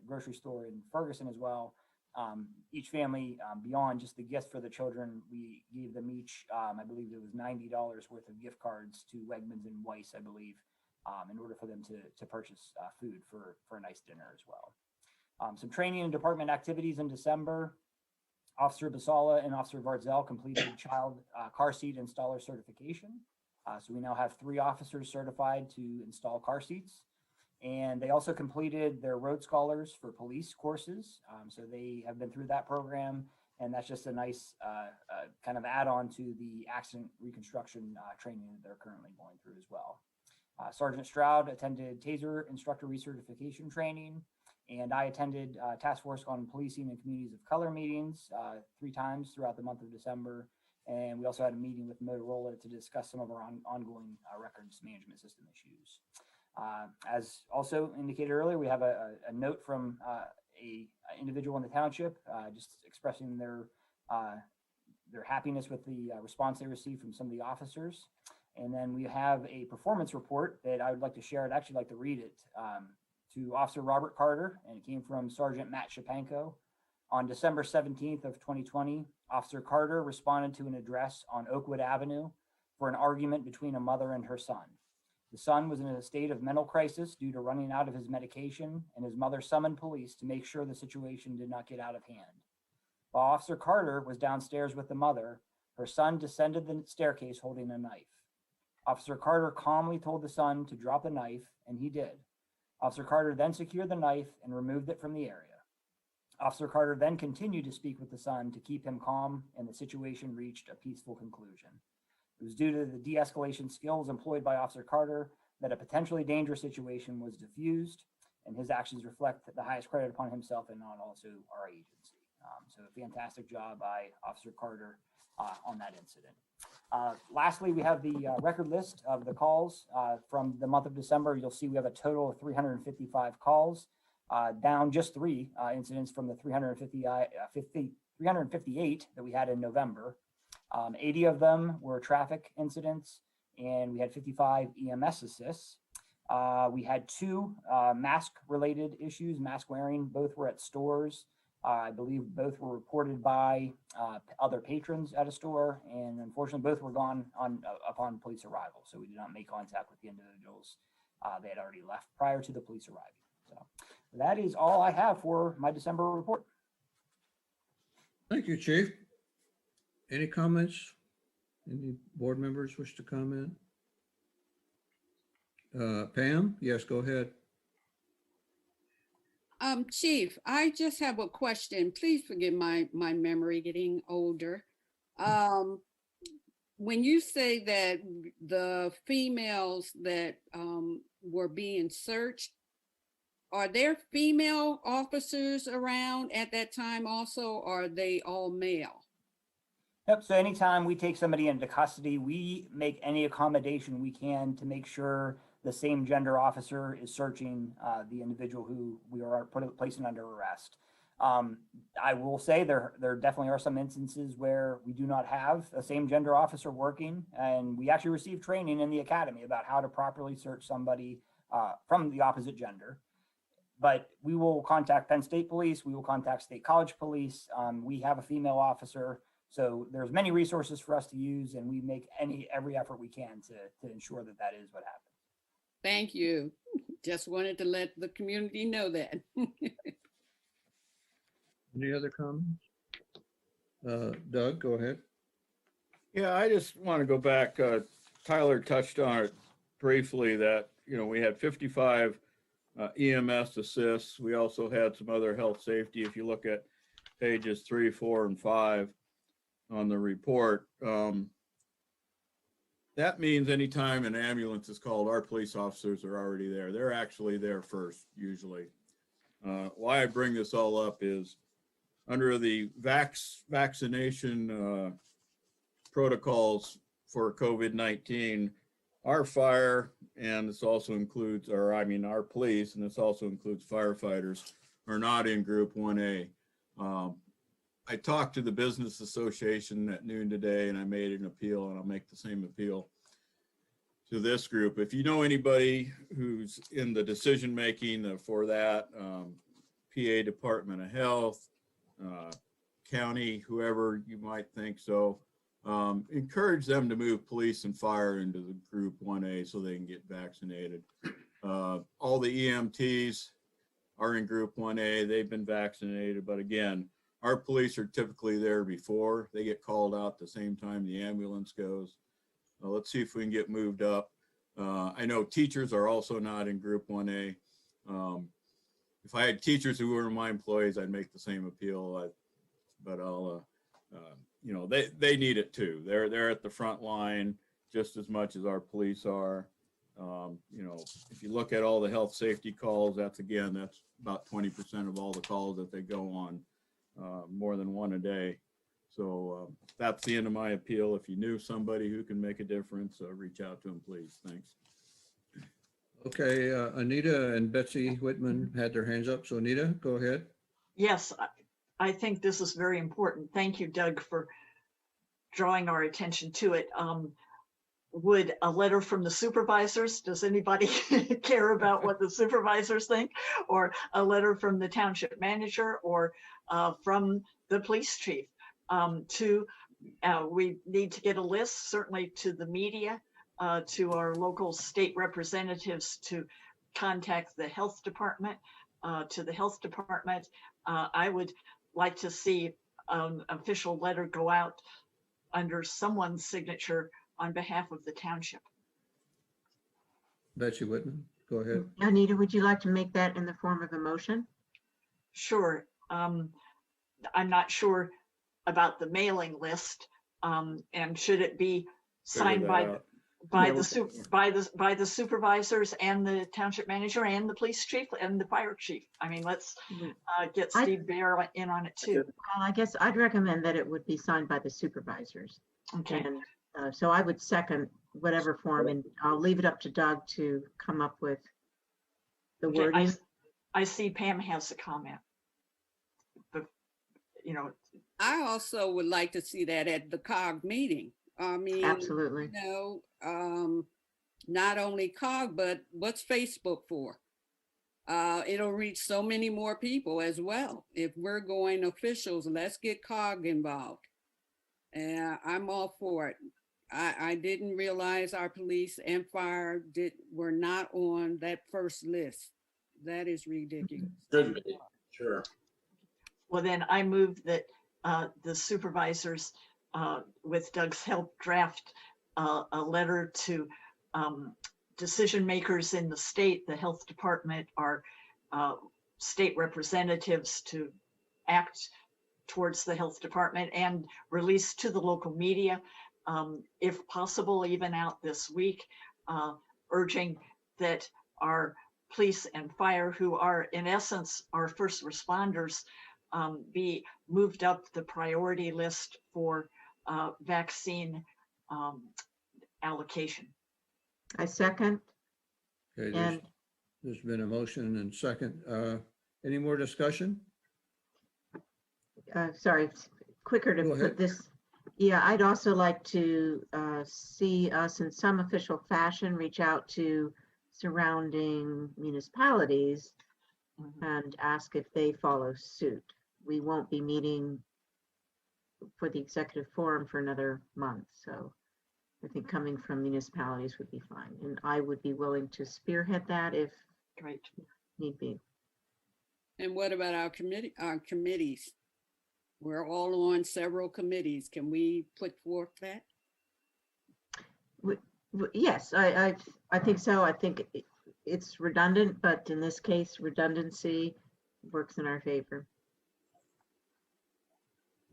grocery store in Ferguson as well. Each family, beyond just the gifts for the children, we gave them each, I believe it was $90 worth of gift cards to Wegmans and Weiss, I believe, in order for them to purchase food for a nice dinner as well. Some training and department activities in December. Officer Basala and Officer Varzel completed child car seat installer certification. So we now have 3 officers certified to install car seats. And they also completed their road scholars for police courses. So they have been through that program, and that's just a nice kind of add-on to the accident reconstruction training that they're currently going through as well. Sergeant Stroud attended TASER instructor recertification training, and I attended Task Force on Policing and Communities of Color meetings 3 times throughout the month of December. And we also had a meeting with Motorola to discuss some of our ongoing records management system issues. As also indicated earlier, we have a note from a individual in the township just expressing their happiness with the response they received from some of the officers. And then we have a performance report that I would like to share. I'd actually like to read it to Officer Robert Carter, and it came from Sergeant Matt Shapanko. On December 17th of 2020, Officer Carter responded to an address on Oakwood Avenue for an argument between a mother and her son. The son was in a state of mental crisis due to running out of his medication, and his mother summoned police to make sure the situation did not get out of hand. While Officer Carter was downstairs with the mother, her son descended the staircase holding a knife. Officer Carter calmly told the son to drop the knife, and he did. Officer Carter then secured the knife and removed it from the area. Officer Carter then continued to speak with the son to keep him calm, and the situation reached a peaceful conclusion. It was due to the de-escalation skills employed by Officer Carter that a potentially dangerous situation was diffused, and his actions reflect the highest credit upon himself and not also our agency. So a fantastic job by Officer Carter on that incident. Lastly, we have the record list of the calls from the month of December. You'll see we have a total of 355 calls, down just 3 incidents from the 358 that we had in November. 80 of them were traffic incidents, and we had 55 EMS assists. We had 2 mask-related issues, mask wearing. Both were at stores. I believe both were reported by other patrons at a store, and unfortunately, both were gone upon police arrival. So we did not make contact with the individuals. They had already left prior to the police arriving. So that is all I have for my December report. Thank you, Chief. Any comments? Any board members wish to comment? Pam, yes, go ahead. Chief, I just have a question. Please forgive my memory getting older. When you say that the females that were being searched, are there female officers around at that time also, or are they all male? Yep, so anytime we take somebody into custody, we make any accommodation we can to make sure the same gender officer is searching the individual who we are placing under arrest. I will say there definitely are some instances where we do not have a same gender officer working, and we actually receive training in the academy about how to properly search somebody from the opposite gender. But we will contact Penn State Police, we will contact State College Police. We have a female officer. So there's many resources for us to use, and we make every effort we can to ensure that that is what happens. Thank you. Just wanted to let the community know that. Any other comments? Doug, go ahead. Yeah, I just want to go back. Tyler touched on it briefly that, we had 55 EMS assists. We also had some other health safety. If you look at pages 3, 4, and 5 on the report, that means anytime an ambulance is called, our police officers are already there. They're actually there first, usually. Why I bring this all up is under the vaccination protocols for COVID-19, our fire, and this also includes, our police, and this also includes firefighters, are not in Group 1A. I talked to the Business Association at noon today, and I made an appeal, and I'll make the same appeal to this group. If you know anybody who's in the decision-making for that, PA Department of Health, county, whoever you might think so, encourage them to move police and fire into the Group 1A so they can get vaccinated. All the EMTs are in Group 1A. They've been vaccinated, but again, our police are typically there before. They get called out the same time the ambulance goes. Let's see if we can get moved up. I know teachers are also not in Group 1A. If I had teachers who were my employees, I'd make the same appeal. But I'll, they need it too. They're at the front line just as much as our police are. If you look at all the health safety calls, that's about 20% of all the calls that they go on, more than one a day. So that's the end of my appeal. If you knew somebody who can make a difference, reach out to them, please. Thanks. Okay, Anita and Betsy Whitman had their hands up. So Anita, go ahead. Yes, I think this is very important. Thank you, Doug, for drawing our attention to it. Would a letter from the supervisors, does anybody care about what the supervisors think? Or a letter from the township manager, or from the police chief? We need to get a list, certainly to the media, to our local state representatives, to contact the health department, to the health department. I would like to see an official letter go out under someone's signature on behalf of the township. Betsy Whitman, go ahead. Anita, would you like to make that in the form of a motion? Sure. I'm not sure about the mailing list, and should it be signed by the supervisors and the township manager and the police chief and the fire chief? I mean, let's get Steve Bear in on it too. Well, I guess I'd recommend that it would be signed by the supervisors. Okay. And so I would second whatever form, and I'll leave it up to Doug to come up with the Okay, wording. I see Pam has a comment. But, I also would like to see that at the COG meeting. I mean, Absolutely. Not only COG, but what's Facebook for? It'll reach so many more people as well. If we're going officials, let's get COG involved. And I'm all for it. I didn't realize our police and fire were not on that first list. That is ridiculous. Should be, sure. well, then I move that the supervisors with Doug's help, draft a letter to decision makers in the state, the health department, our state representatives to act towards the health department and release to the local media, if possible, even out this week, urging that our police and fire, who are in essence our first responders, be moved up the priority list for vaccine allocation. I second. Okay, And there's been a motion and second. Any more discussion? sorry, it's quicker to Go put ahead. this. Yeah, I'd also like to see us in some official fashion reach out to surrounding municipalities and ask if they follow suit. We won't be meeting for the executive forum for another month, so I think coming from municipalities would be fine. And I would be willing to spearhead that if Great. need be. And what about our committees? We're all on several committees. Can we put forth that? Yes, I think so. I think it's redundant, but in this case, redundancy works in our favor.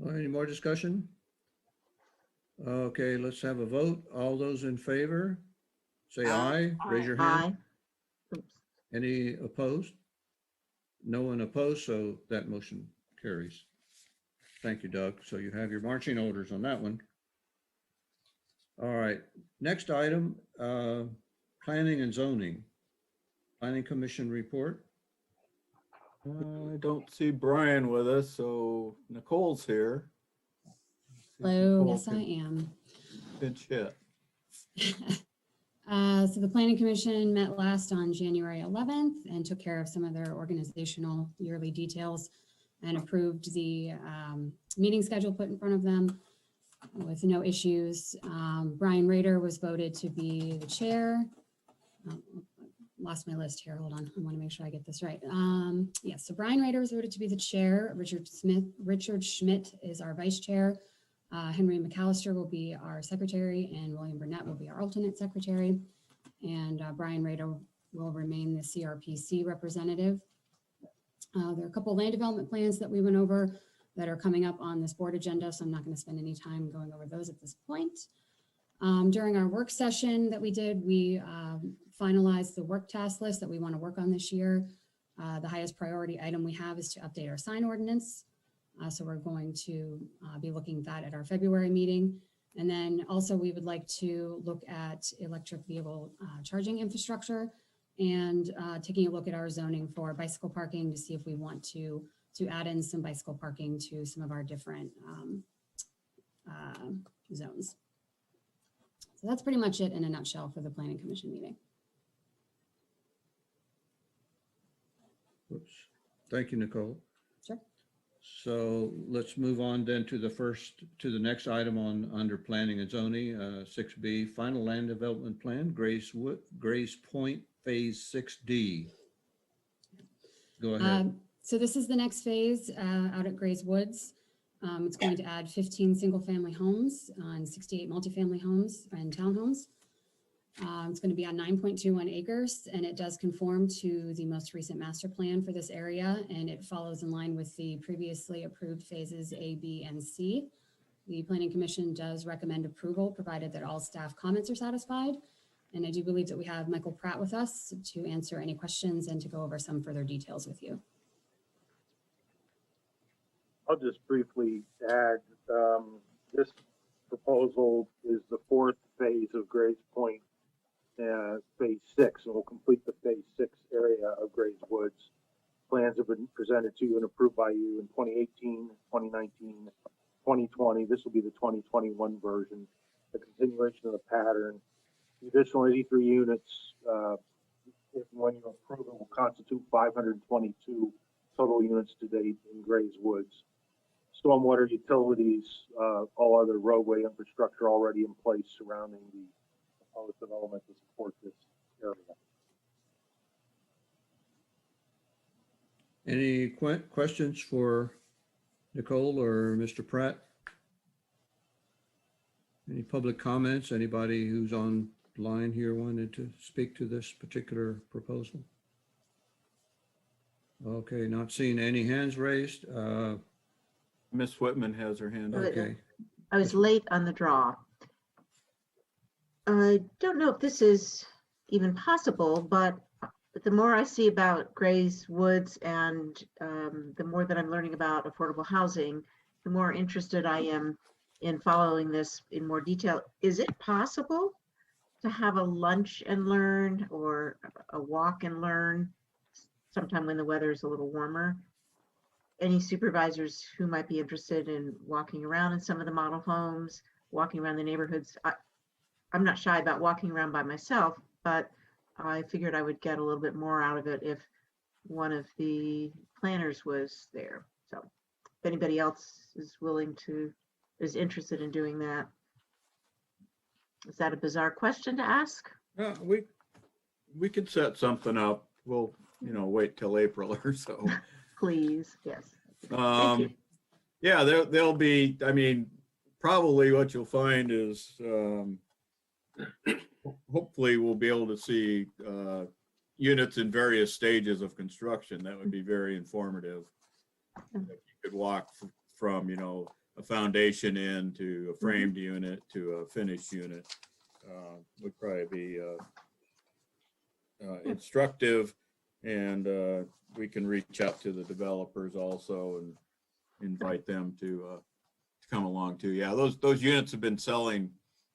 Any more discussion? Okay, let's have a vote. All those in favor, say aye. Raise your hand. Aye. Oops. Any opposed? No one opposed, so that motion carries. Thank you, Doug. So you have your marching orders on that one. All right, next item, planning and zoning. Planning Commission report. I don't see Brian with us, so Nicole's here. Hello, Nicole yes, I can am. Pinch hit. So the Planning Commission met last on January 11th and took care of some of their organizational yearly details and approved the meeting schedule put in front of them with no issues. Brian Rader was voted to be the chair. Lost my list here. Hold on. I want to make sure I get this right. Yes, so Brian Rader was voted to be the chair. Richard Schmidt is our vice chair. Henry McAllister will be our secretary, and William Burnett will be our alternate secretary. And Brian Rader will remain the CRPC representative. There are a couple land development plans that we went over that are coming up on this board agenda, so I'm not going to spend any time going over those at this point. During our work session that we did, we finalized the work task list that we want to work on this year. The highest priority item we have is to update our sign ordinance. So we're going to be looking at that at our February meeting. And then also we would like to look at electric vehicle charging infrastructure and taking a look at our zoning for bicycle parking to see if we want to add in some bicycle parking to some of our different zones. So that's pretty much it in a nutshell for the Planning Commission meeting. Oops. Thank you, Nicole. Sure. So let's move on then to the next item on under planning and zoning, 6B, final land development plan, Grace Point Phase 6D. Go ahead. So this is the next phase out at Grays Woods. It's going to add 15 single-family homes and 68 multifamily homes and townhomes. It's going to be on 9.21 acres, and it does conform to the most recent master plan for this area, and it follows in line with the previously approved phases A, B, and C. The Planning Commission does recommend approval, provided that all staff comments are satisfied. And I do believe that we have Michael Pratt with us to answer any questions and to go over some further details with you. I'll just briefly add, this proposal is the fourth phase of Grays Point, phase 6, and will complete the phase 6 area of Grays Woods. Plans have been presented to you and approved by you in 2018, 2019, 2020. This will be the 2021 version, the continuation of the pattern. The additional 83 units, if and when you approve it, will constitute 522 total units to date in Grays Woods. Stormwater utilities, all other roadway infrastructure already in place surrounding the proposed development to support this area. Any questions for Nicole or Mr. Pratt? Any public comments? Anybody who's online here wanted to speak to this particular proposal? Okay, not seeing any hands raised. Miss Whitman has her hand up. Okay, I was late on the draw. I don't know if this is even possible, but the more I see about Gray's Woods and the more that I'm learning about affordable housing, the more interested I am in following this in more detail. Is it possible to have a lunch and learn or a walk and learn sometime when the weather is a little warmer? Any supervisors who might be interested in walking around in some of the model homes, walking around the neighborhoods? I'm not shy about walking around by myself, but I figured I would get a little bit more out of it if one of the planners was there. So if anybody else is interested in doing that. Is that a bizarre question to ask? We could set something up. We'll, wait till April or so. Please, yes. Thank you. Yeah, there'll be, probably what you'll find is, hopefully we'll be able to see units in various stages of construction. That would be very informative. You could walk from, a foundation into a framed unit to a finished unit. Would probably be instructive, and we can reach out to the developers also and invite them to come along too. Yeah, those units have been selling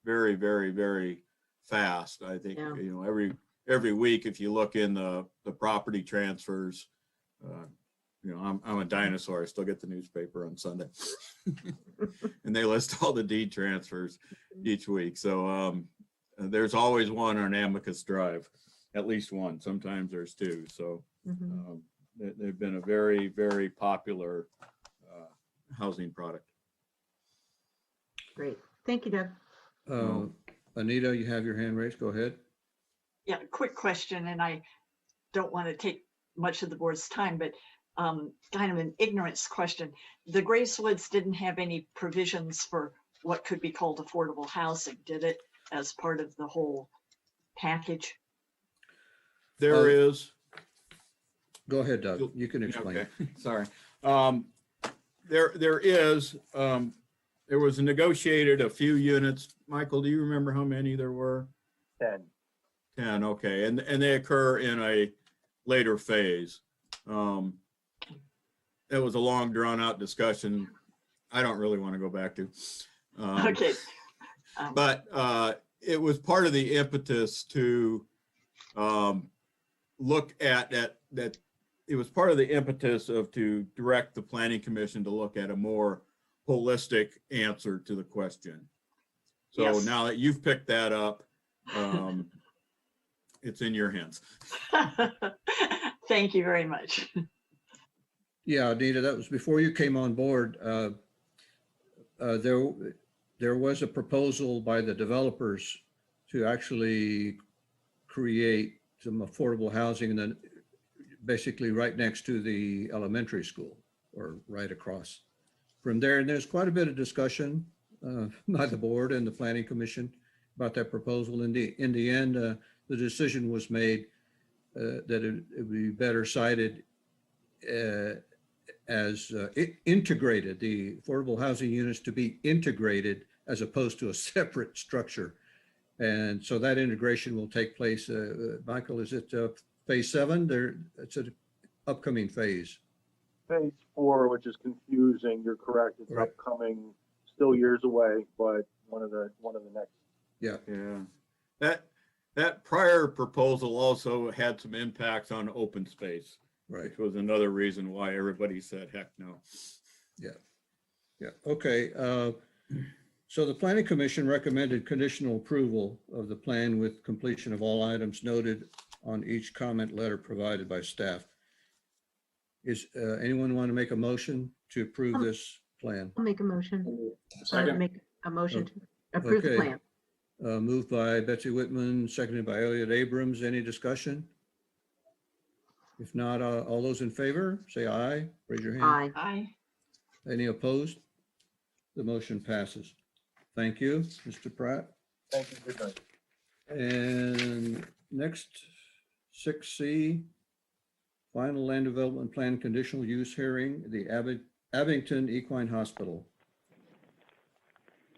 very, very, very fast. I think, Yeah. Every week, if you look in the property transfers, I'm a dinosaur. I still get the newspaper on Sunday. And they list all the deed transfers each week. So there's always one on Amicus Drive, at least one. Sometimes there's two. So they've been a very, very popular housing product. Great. Thank you, Doug. Anita, you have your hand raised. Go ahead. Yeah, quick question, and I don't want to take much of the board's time, but kind of an ignorance question. The Grace Woods didn't have any provisions for what could be called affordable housing, did it, as part of the whole package? There is. Go ahead, Doug. You can explain. Okay. Sorry. There is. There was negotiated a few units. Michael, do you remember how many there were? 10. 10, okay. And they occur in a later phase. It was a long drawn out discussion. I don't really want to go back to. Okay. But it was part of the impetus to look at that. It was part of the impetus to direct the Planning Commission to look at a more holistic answer to the question. So Yes. now that you've picked that up, it's in your hands. Thank you very much. Yeah, Anita, that was before you came on board. There was a proposal by the developers to actually create some affordable housing, and then basically right next to the elementary school or right across from there. And there's quite a bit of discussion by the board and the Planning Commission about that proposal. In the end, the decision was made that it would be better cited as integrated, the affordable housing units to be integrated as opposed to a separate structure. And so that integration will take place. Michael, is it phase 7? It's an upcoming phase. Phase 4, which is confusing. You're correct. It's Right. upcoming, still years away, but one of the next. Yeah. Yeah. That prior proposal also had some impacts on open space, Right. which was another reason why everybody said, heck no. Yeah. Okay. So the Planning Commission recommended conditional approval of the plan with completion of all items noted on each comment letter provided by staff. Is anyone want to make a motion to approve this plan? I'll make a motion. Second. Make a motion to approve the Okay. plan. Moved by Betsy Whitman, seconded by Elliot Abrams. Any discussion? If not, all those in favor, say aye. Raise your hand. Aye. Aye. Any opposed? The motion passes Thank you, Mr. Pratt. Thank you. Good night. And next, 6C, final land development plan conditional use hearing, the Abington Equine Hospital.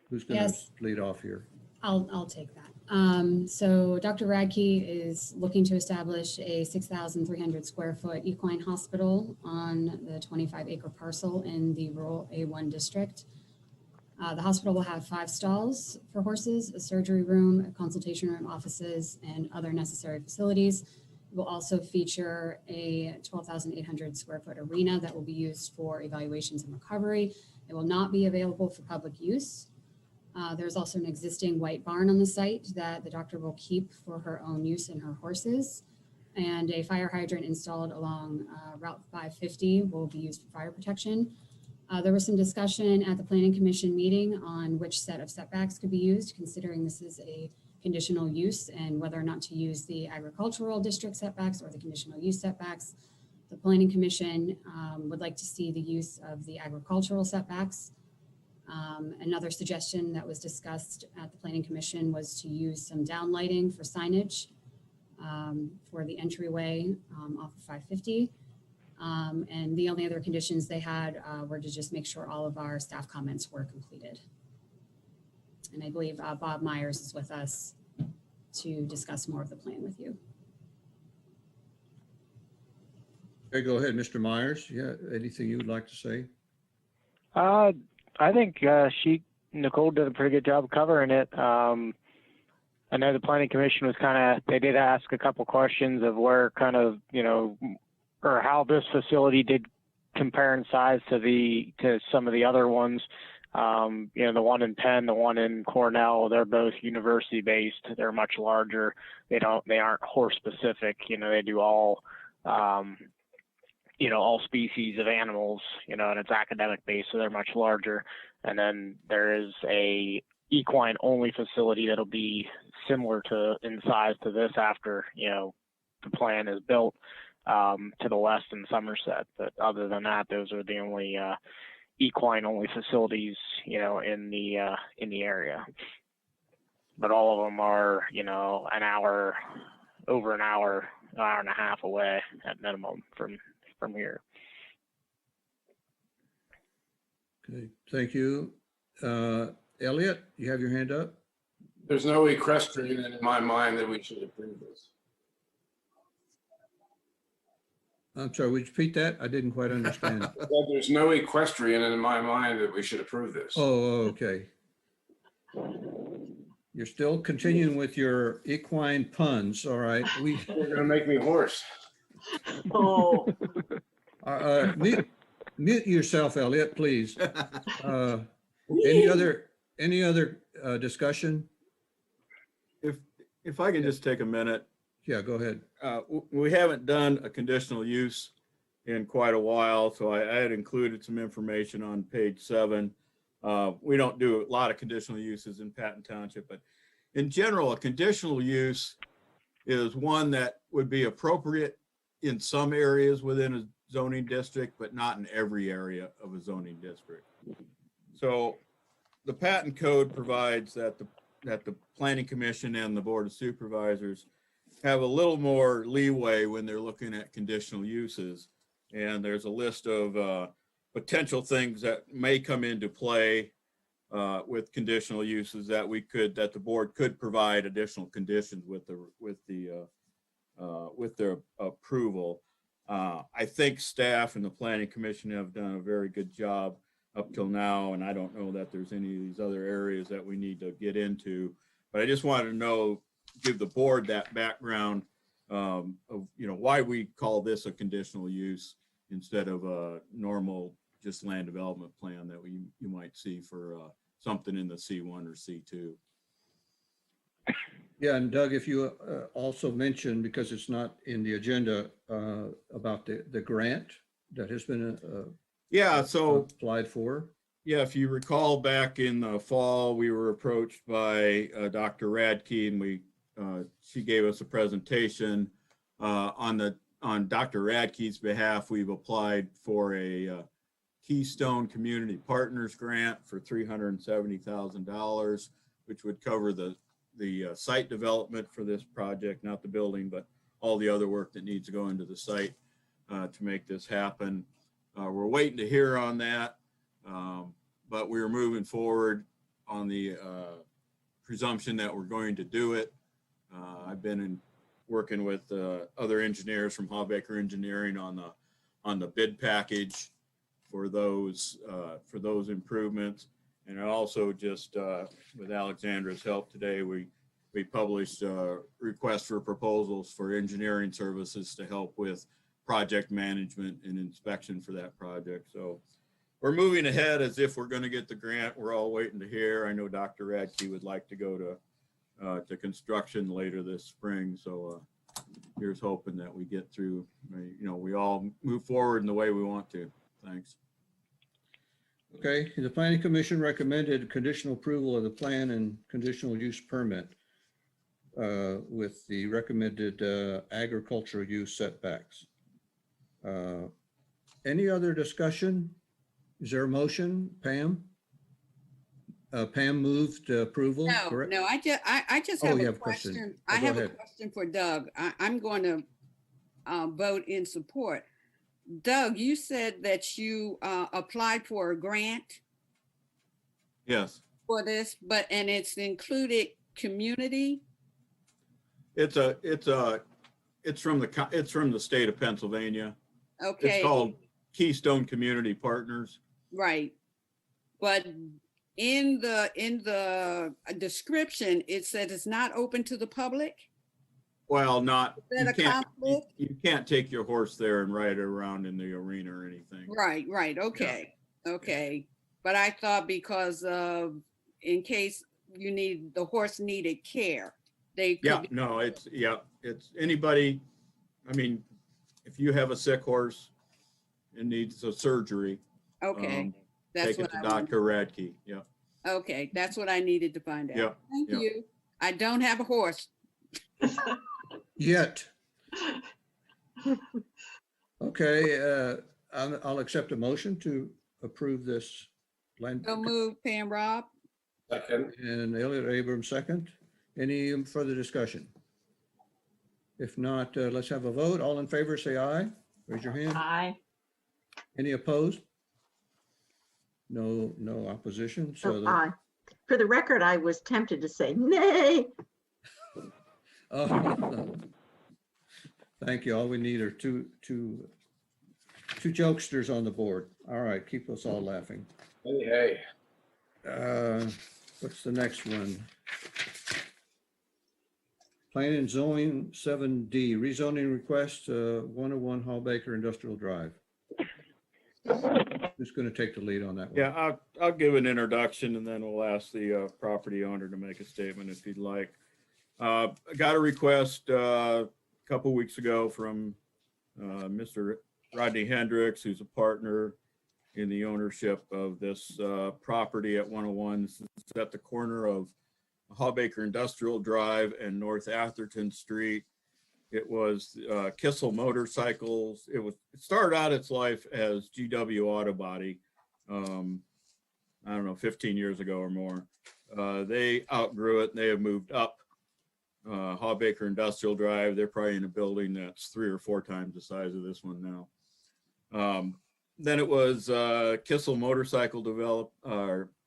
Who's going to Yes. lead off here? I'll take that. So Dr. Radke is looking to establish a 6,300 square foot equine hospital on the 25-acre parcel in the rural A1 district. The hospital will have 5 stalls for horses, a surgery room, a consultation room, offices, and other necessary facilities. It will also feature a 12,800 square foot arena that will be used for evaluations and recovery. It will not be available for public use. There's also an existing white barn on the site that the doctor will keep for her own use and her horses. And a fire hydrant installed along Route 550 will be used for fire protection. There was some discussion at the Planning Commission meeting on which set of setbacks could be used, considering this is a conditional use and whether or not to use the agricultural district setbacks or the conditional use setbacks. The Planning Commission would like to see the use of the agricultural setbacks. Another suggestion that was discussed at the Planning Commission was to use some downlighting for signage for the entryway off of 550. And the only other conditions they had were to just make sure all of our staff comments were completed. And I believe Bob Myers is with us to discuss more of the plan with you. Okay, go ahead, Mr. Myers. Yeah, anything you would like to say? I think Nicole did a pretty good job covering it. I know the Planning Commission was they did ask a couple questions of where or how this facility did compare in size to some of the other ones. The one in Penn, the one in Cornell, they're both university based. They're much larger. They aren't horse specific. They do all all species of animals, and it's academic based, so they're much larger. And then there is a equine only facility that'll be similar in size to this after, the plan is built to the west in Somerset. But other than that, those are the only equine only facilities, in the area. But all of them are, over an hour and a half away at minimum from here. Okay, thank you. Elliot, you have your hand up? There's no equestrian in my mind that we should approve this. I'm sorry, would you repeat that? I didn't quite understand. Well, there's no equestrian in my mind that we should approve this. Oh, okay. You're still continuing with your equine puns, all right? You're gonna make me hoarse. Oh, Mute yourself, Elliot, please. Any other discussion? If I can just take a minute. Yeah, go ahead. We haven't done a conditional use in quite a while, so I had included some information on page 7. We don't do a lot of conditional uses in Patton Township, but in general, a conditional use is one that would be appropriate in some areas within a zoning district, but not in every area of a zoning district. So the Patton Code provides that the Planning Commission and the Board of Supervisors have a little more leeway when they're looking at conditional uses. And there's a list of potential things that may come into play with conditional uses that the board could provide additional conditions with their approval. I think staff and the Planning Commission have done a very good job up till now, and I don't know that there's any of these other areas that we need to get into, but I just wanted to give the board that background of why we call this a conditional use instead of a normal just land development plan that you might see for something in the C1 or C2. Yeah, and Doug, if you also mention, because it's not in the agenda, about the grant that has been applied for. Yeah, if you recall, back in the fall, we were approached by Dr. Radke, and she gave us a presentation on Dr. Radke's behalf. We've applied for a Keystone Community Partners Grant for $370,000, which would cover the site development for this project, not the building, but all the other work that needs to go into the site to make this happen. We're waiting to hear on that, but we're moving forward on the presumption that we're going to do it. I've been working with other engineers from Hawbaker Engineering on the bid package for those improvements. And I also just, with Alexandra's help today, we published a request for proposals for engineering services to help with project management and inspection for that project. So we're moving ahead as if we're going to get the grant. We're all waiting to hear. I know Dr. Radke would like to go to construction later this spring. So here's hoping that we get through, we all move forward in the way we want to. Thanks. Okay, the planning commission recommended conditional approval of the plan and conditional use permit with the recommended agricultural use setbacks. Any other discussion? Is there a motion, Pam? Pam moved approval, correct? No, I just Oh, have you a have a question. question. Oh, I go have a ahead. question for Doug. I'm going to vote in support. Doug, you said that you applied for a grant Yes, for this, and it's included community. it's from the state of Pennsylvania. Okay. It's called Keystone Community Partners. Right. But in the description, it said it's not open to the public. Well, not, Is that a conflict? you can't take your horse there and ride it around in the arena or anything. Right. Okay. Okay. But I thought because in case the horse needed care, they could. Yeah, no, it's anybody. I mean, if you have a sick horse and needs a surgery, Okay. That's take it what to I wanted. Dr. Radke. Yeah. Okay. That's what I needed to find out. Yep, Thank yep. you. I don't have a horse. Yet. Okay, I'll accept a motion to approve this land. So move, Pam Rob. Second. And Elliot Abrams, second. Any further discussion? If not, let's have a vote. All in favor, say aye. Raise your hand. Aye. Any opposed? No opposition. So Aye. For the record, I was tempted to say nay. Thank you. All we need are two jokesters on the board. All right, keep us all laughing. Hey. What's the next one? Plan and zoning 7D, rezoning request, 101 Hallbaker Industrial Drive. Who's going to take the lead on that one? Yeah, I'll give an introduction and then we'll ask the property owner to make a statement if he'd like. I got a request a couple weeks ago from Mr. Rodney Hendricks, who's a partner in the ownership of this property at 101. This is at the corner of Hawbaker Industrial Drive and North Atherton Street. It was Kissel Motorcycles. It started out its life as GW Auto Body, I don't know, 15 years ago or more. They outgrew it and they have moved up Hawbaker Industrial Drive. They're probably in a building that's 3 or 4 times the size of this one now. Then it was Kissel Motorcycle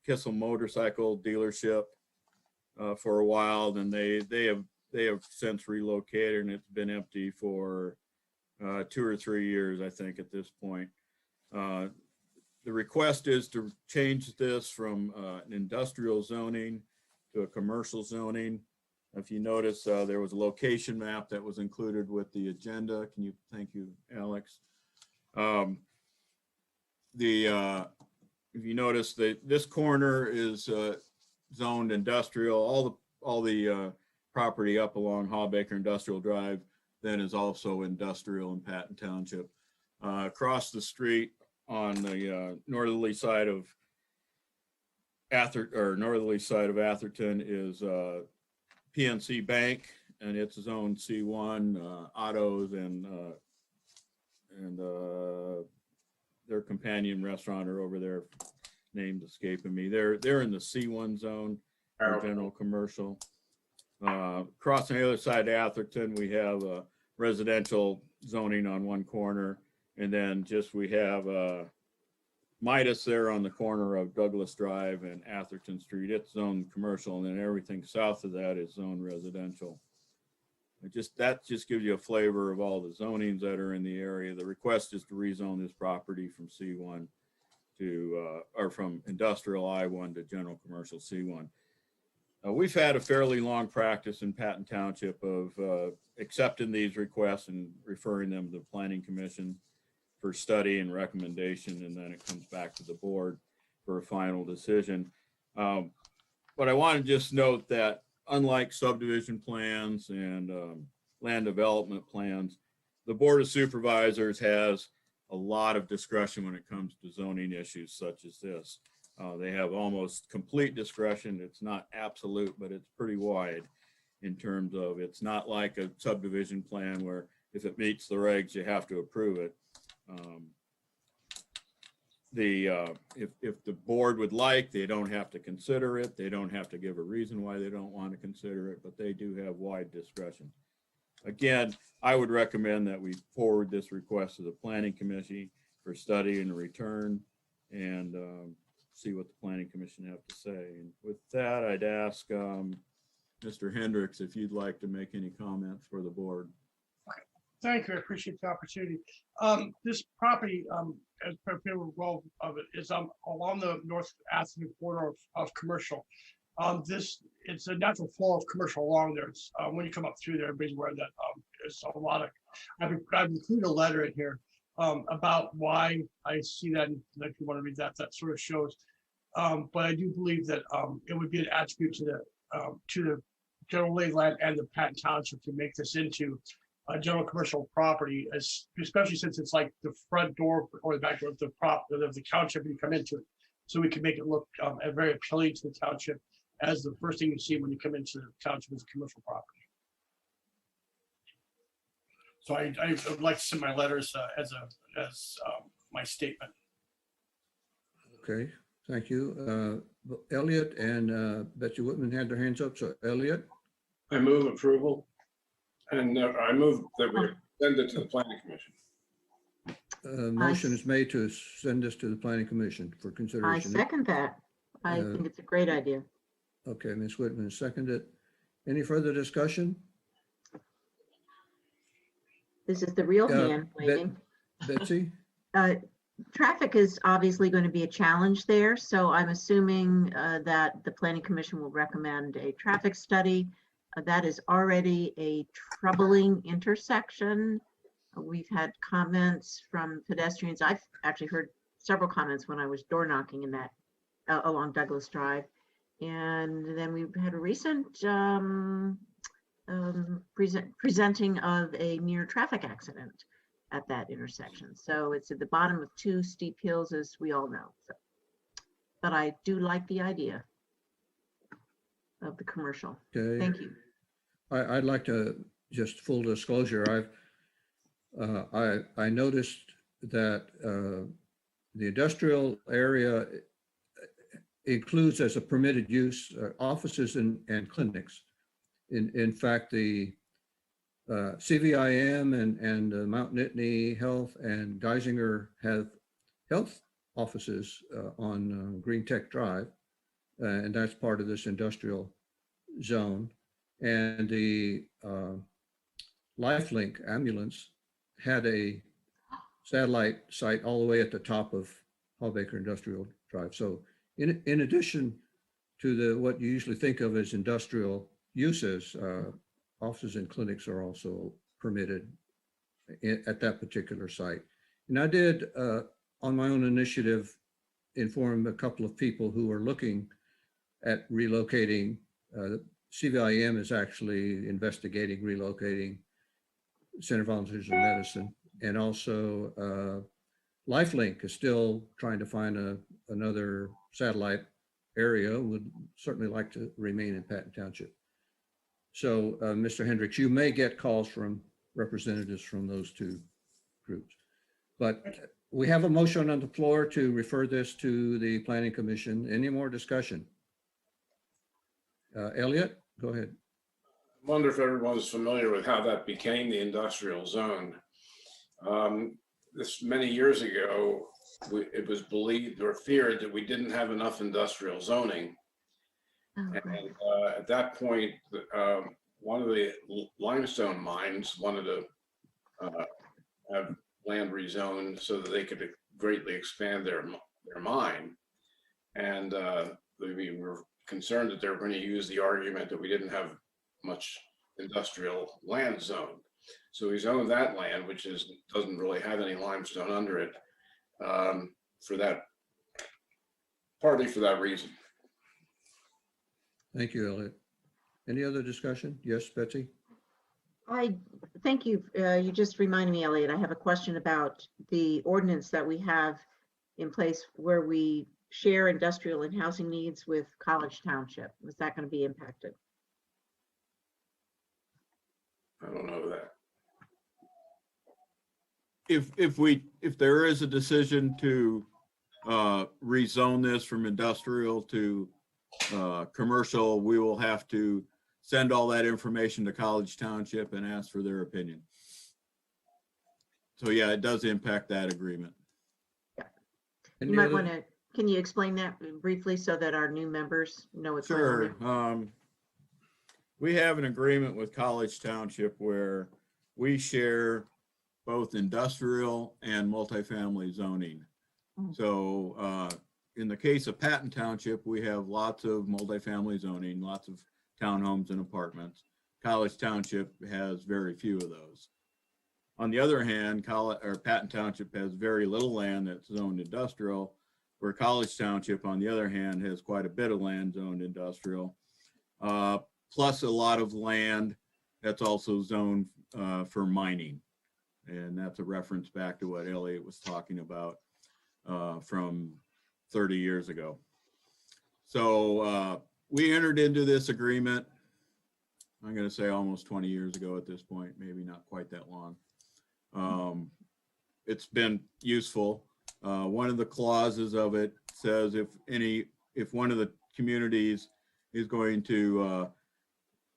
Kissel Motorcycle dealership for a while. Then they have since relocated and it's been empty for 2 or 3 years, I think, at this point. The request is to change this from an industrial zoning to a commercial zoning. If you notice, there was a location map that was included with the agenda. Thank you, Alex. If you notice that this corner is zoned industrial, all the property up along Hawbaker Industrial Drive then is also industrial in Patton Township. Across the street on the northerly side of Atherton is PNC Bank, and it's zone C1, autos, and their companion restaurant are over there, name's escaping me. They're in the C1 zone, or general commercial. Crossing the other side of Atherton, we have residential zoning on one corner. And then just we have Midas there on the corner of Douglas Drive and Atherton Street. It's zoned commercial, and then everything south of that is zoned residential. That just gives you a flavor of all the zonings that are in the area. The request is to rezone this property from C1 to, or from industrial I1 to general commercial C1. We've had a fairly long practice in Patton Township of accepting these requests and referring them to the Planning Commission for study and recommendation, and then it comes back to the board for a final decision. But I want to just note that unlike subdivision plans and land development plans, the Board of Supervisors has a lot of discretion when it comes to zoning issues such as this. They have almost complete discretion. It's not absolute, but it's pretty wide in terms of, it's not like a subdivision plan where if it meets the regs, you have to approve it. If the board would like, they don't have to consider it. They don't have to give a reason why they don't want to consider it, but they do have wide discretion. Again, I would recommend that we forward this request to the Planning Commission for study and return, and see what the Planning Commission have to say. And with that, I'd ask Mr. Hendricks if you'd like to make any comments for the board. Thank you. I appreciate the opportunity. This property, as per well of it, is along the North Atherton corridor of commercial. It's a natural flow of commercial along there. It's when you come up through there, everybody's aware that there's a lot of. I've included a letter in here about why I see that. And if you want to read that, that sort of shows. But I do believe that it would be an attribute to the general lay land and the Patton Township to make this into a general commercial property, especially since it's like the front door or the back door of the township when you come into it. So we can make it look very appealing to the township as the first thing you see when you come into the township is a commercial property. So I would like to send my letters as my statement. Okay, thank you. Elliot and Betsy Whitman had their hands up. So Elliot? I move approval. And I move that we send it to the Planning Commission. Motion is made to send this to the Planning Commission for I consideration. second that. I think it's a great idea. Okay, Ms. Whitman seconded. Any further discussion? This is the real hand waving. Betsy? Traffic is obviously going to be a challenge there, so I'm assuming that the Planning Commission will recommend a traffic study. That is already a troubling intersection. We've had comments from pedestrians. I've actually heard several comments when I was door knocking in that along Douglas Drive. And then we've had a recent presenting of a near traffic accident at that intersection. So it's at the bottom of two steep hills, as we all know. So, but I do like the idea of the commercial. Okay. Thank you. I'd like to, just full disclosure, I noticed that the industrial area includes as a permitted use offices and clinics. In fact, the CVIM and Mount Nittany Health and Geisinger have health offices on Green Tech Drive, and that's part of this industrial zone. And the LifeLink ambulance had a satellite site all the way at the top of Hallbaker Industrial Drive. So in addition to what you usually think of as industrial uses, offices and clinics are also permitted at that particular site. And I did, on my own initiative, inform a couple of people who are looking at relocating. CVIM is actually investigating relocating Center Volunteers of Medicine, and also LifeLink is still trying to find another satellite area. Would certainly like to remain in Patton Township. So, Mr. Hendricks, you may get calls from representatives from those two groups. But We have a motion on the floor to refer this to the planning commission. Any more discussion? Elliot, go ahead. I wonder if everyone's familiar with how that became the industrial zone. This many years ago, it was believed or feared that we didn't have enough industrial zoning. And at that point, one of the limestone mines wanted to have land rezoned so that they could greatly expand their mine. And we were concerned that they were going to use the argument that we didn't have much industrial land zoned. So we zoned that land, which doesn't really have any limestone under it, partly for that reason. Thank you, Elliot. Any other discussion? Yes, Betsy? Thank you. You just reminded me, Elliot, I have a question about the ordinance that we have in place where we share industrial and housing needs with College Township. Was that going to be impacted? I don't know that. If there is a decision to rezone this from industrial to commercial, we will have to send all that information to College Township and ask for their opinion. So yeah, it does impact that agreement. Yeah. Any You might other- want to, can you explain that briefly so that our new members know what's going on Sure. there? We have an agreement with College Township where we share both industrial and multifamily zoning. Mm. So in the case of Patton Township, we have lots of multifamily zoning, lots of townhomes and apartments. College Township has very few of those. On the other hand, Patton Township has very little land that's zoned industrial, where College Township, on the other hand, has quite a bit of land zoned industrial, plus a lot of land that's also zoned for mining. And that's a reference back to what Elliot was talking about from 30 years ago. So we entered into this agreement, I'm going to say almost 20 years ago at this point, maybe not quite that long. It's been useful. One of the clauses of it says if one of the communities is going to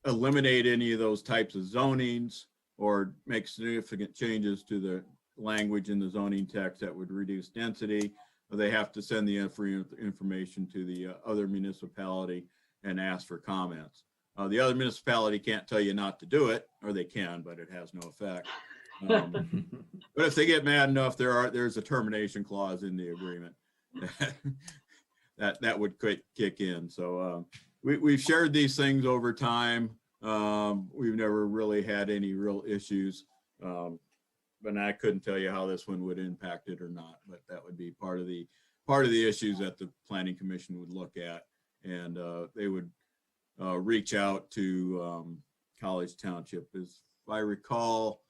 eliminate any of those types of zonings or make significant changes to the language in the zoning text that would reduce density, they have to send the information to the other municipality and ask for comments. The other municipality can't tell you not to do it, or they can, but it has no effect. But if they get mad enough, there's a termination clause in the agreement that would kick in. So we've shared these things over time. We've never really had any real issues. But I couldn't tell you how this one would impact it or not, but that would be part of the issues that the Planning Commission would look at, and they would reach out to College Township. As I recall,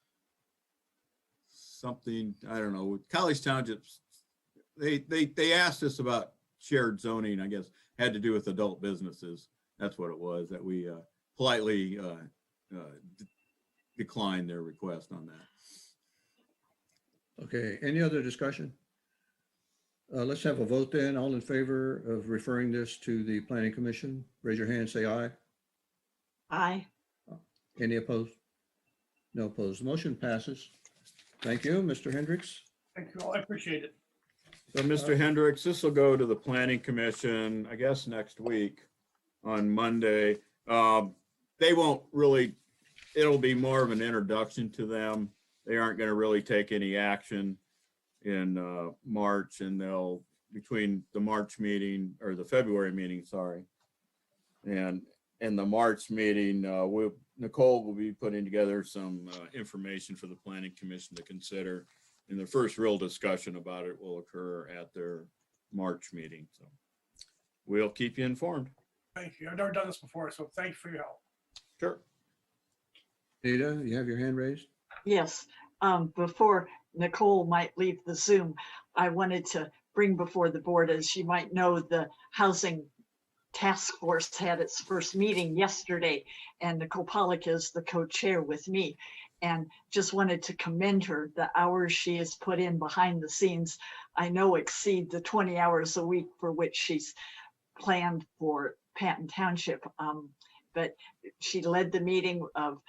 something, I don't know, with College Townships, they asked us about shared zoning, I guess, had to do with adult businesses. That's what it was, that we politely declined their request on that. Okay, any other discussion? Let's have a vote then. All in favor of referring this to the Planning Commission, raise your hand, say aye. Aye. Any opposed? No opposed. Motion passes. Thank you, Mr. Hendricks. Thank you all. I appreciate it. So Mr. Hendricks, this will go to the Planning Commission, I guess, next week on Monday. They won't really, it'll be more of an introduction to them. They aren't going to really take any action in March, and they'll, between the March meeting or the February meeting, sorry, and the March meeting, Nicole will be putting together some information for the Planning Commission to consider. And the first real discussion about it will occur at their March meeting. So we'll keep you informed. Thank you. I've never done this before, so thank you for your help. Sure. Ada, you have your hand raised? Yes, before Nicole might leave the Zoom, I wanted to bring before the board, as you might know, the Housing Task Force had its first meeting yesterday, and Nicole Pollack is the co-chair with me. and just wanted to commend her. The hours she has put in behind the scenes, I know exceed the 20 hours a week for which she's planned for Patton Township. But she led the meeting of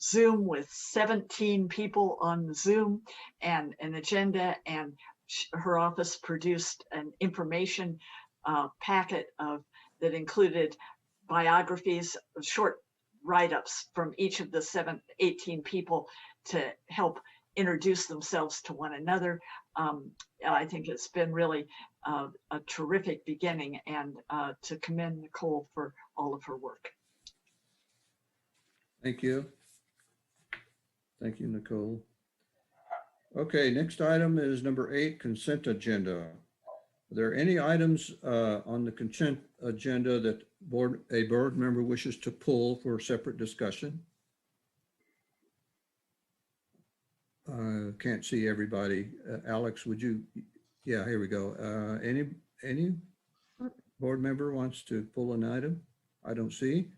Zoom with 17 people on Zoom and an agenda, and her office produced an information packet that included biographies, short write-ups from each of the 18 people to help introduce themselves to one another. I think it's been really a terrific beginning, and to commend Nicole for all of her work. Thank you. Thank you, Nicole. Okay, next item is number 8, consent agenda. Are there any items on the consent agenda that a board member wishes to pull for separate discussion? Can't see everybody. Alex, would you? Yeah, here we go. Any board member wants to pull an item? I don't see.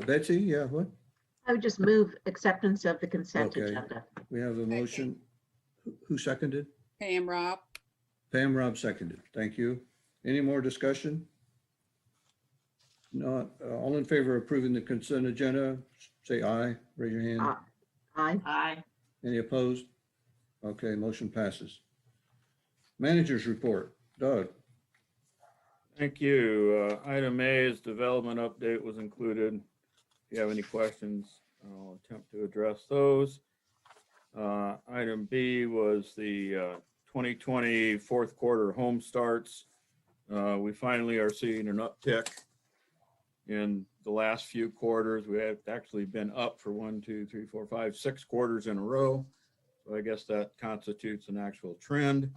Betsy, yeah, what? I would just move acceptance of the consent Okay. agenda. We have a motion. Who seconded? Pam Rob. Pam Rob seconded. Thank you. Any more discussion? Not, all in favor of approving the consent agenda, say aye. Raise your hand. Aye. Aye. Any opposed? Okay, motion passes. Managers report. Doug. Thank you. Item A is development update was included. If you have any questions, I'll attempt to address those. Item B was the 2020 fourth quarter home starts. We finally are seeing an uptick in the last few quarters. We have actually been up for 1, 2, 3, 4, 5, 6 quarters in a row. So I guess that constitutes an actual trend,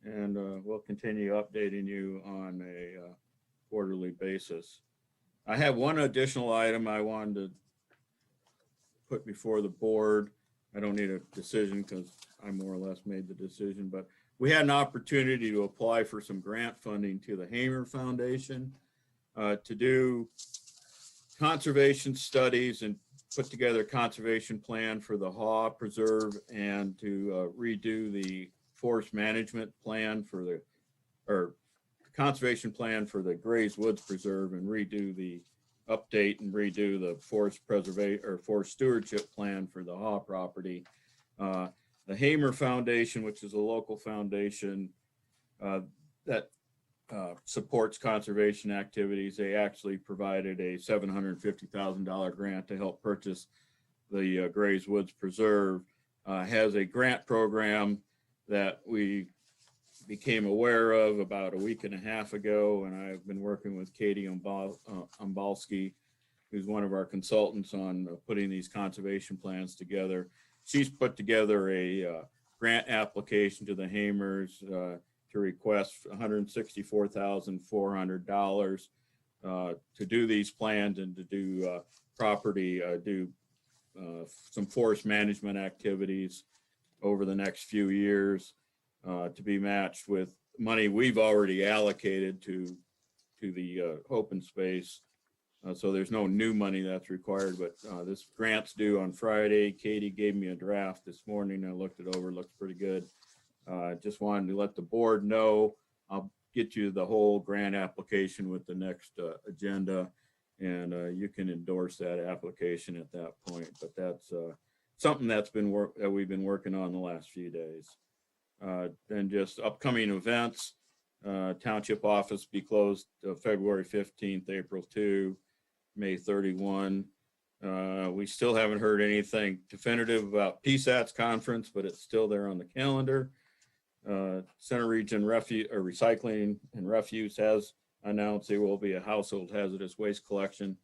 and we'll continue updating you on a quarterly basis. I have one additional item I wanted to put before the board. I don't need a decision because I more or less made the decision, but we had an opportunity to apply for some grant funding to the Hamer Foundation to do conservation studies and put together a conservation plan for the Haw Preserve, and to redo the forest management plan for the, or conservation plan for the Grays Woods Preserve, and redo the update and redo the forest preservation or forest stewardship plan for the Haw property. The Hamer Foundation, which is a local foundation that supports conservation activities, they actually provided a $750,000 grant to help purchase the Grays Woods Preserve. Has a grant program that we became aware of about a week and a half ago, and I've been working with Katie Umbalski, who's one of our consultants on putting these conservation plans together. She's put together a grant application to the Hamers to request $164,400 to do these plans and to do some forest management activities over the next few years, to be matched with money we've already allocated to the open space. So there's no new money that's required, but this grant's due on Friday. Katie gave me a draft this morning. I looked it over, looks pretty good. Just wanted to let the board know. I'll get you the whole grant application with the next agenda, and you can endorse that application at that point. But that's something that we've been working on the last few days. Then just upcoming events. Township office be closed February 15th, April 2, May 31. We still haven't heard anything definitive about PSAT's conference, but it's still there on the calendar. Center Region Recycling and Refuse has announced there will be a household hazardous waste collection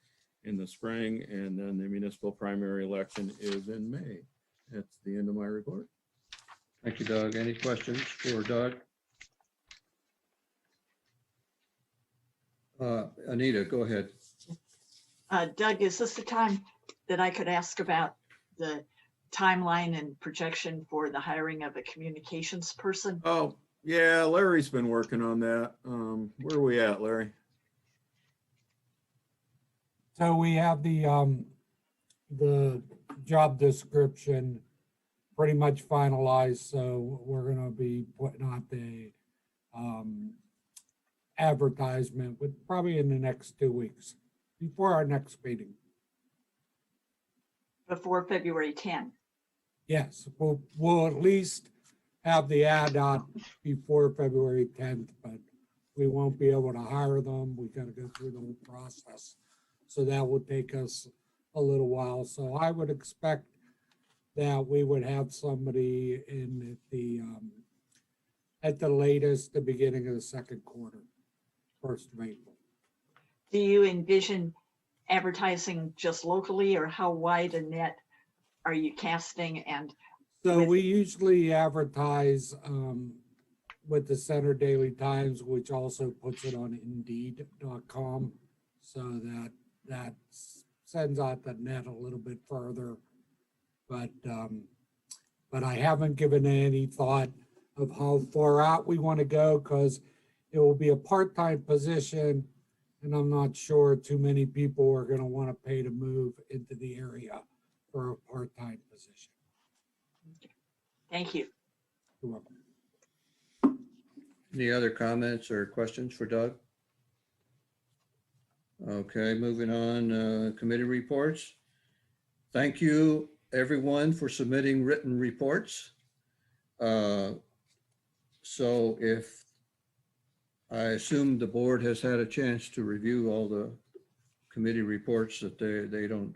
in the spring, and then the municipal primary election is in May. That's the end of my report. Thank you, Doug. Any questions for Doug? Anita, go ahead. Doug, is this the time that I could ask about the timeline and projection for the hiring of a communications person? Oh, yeah, Larry's been working on that. Where are we at, Larry? So we have the job description pretty much finalized, so we're gonna be putting out the advertisement with probably in the next 2 weeks before our next meeting. Before February 10. Yes, we'll at least have the ad out before February 10th, but we won't be able to hire them. We gotta go through the whole process. So that will take us a little while. So I would expect that we would have somebody in at the latest, the beginning of the second quarter, 1st of April. Do you envision advertising just locally, or how wide a net are you casting? And So with- we usually advertise with the Center Daily Times, which also puts it on Indeed.com, so that sends out the net a little bit further. But I haven't given it any thought of how far out we want to go, because it will be a part-time position, and I'm not sure too many people are going to want to pay to move into the area for a part-time position. Thank you. You're welcome. Any other comments or questions for Doug? Okay, moving on, committee reports. Thank you, everyone, for submitting written reports. So if, I assume the board has had a chance to review all the committee reports that they don't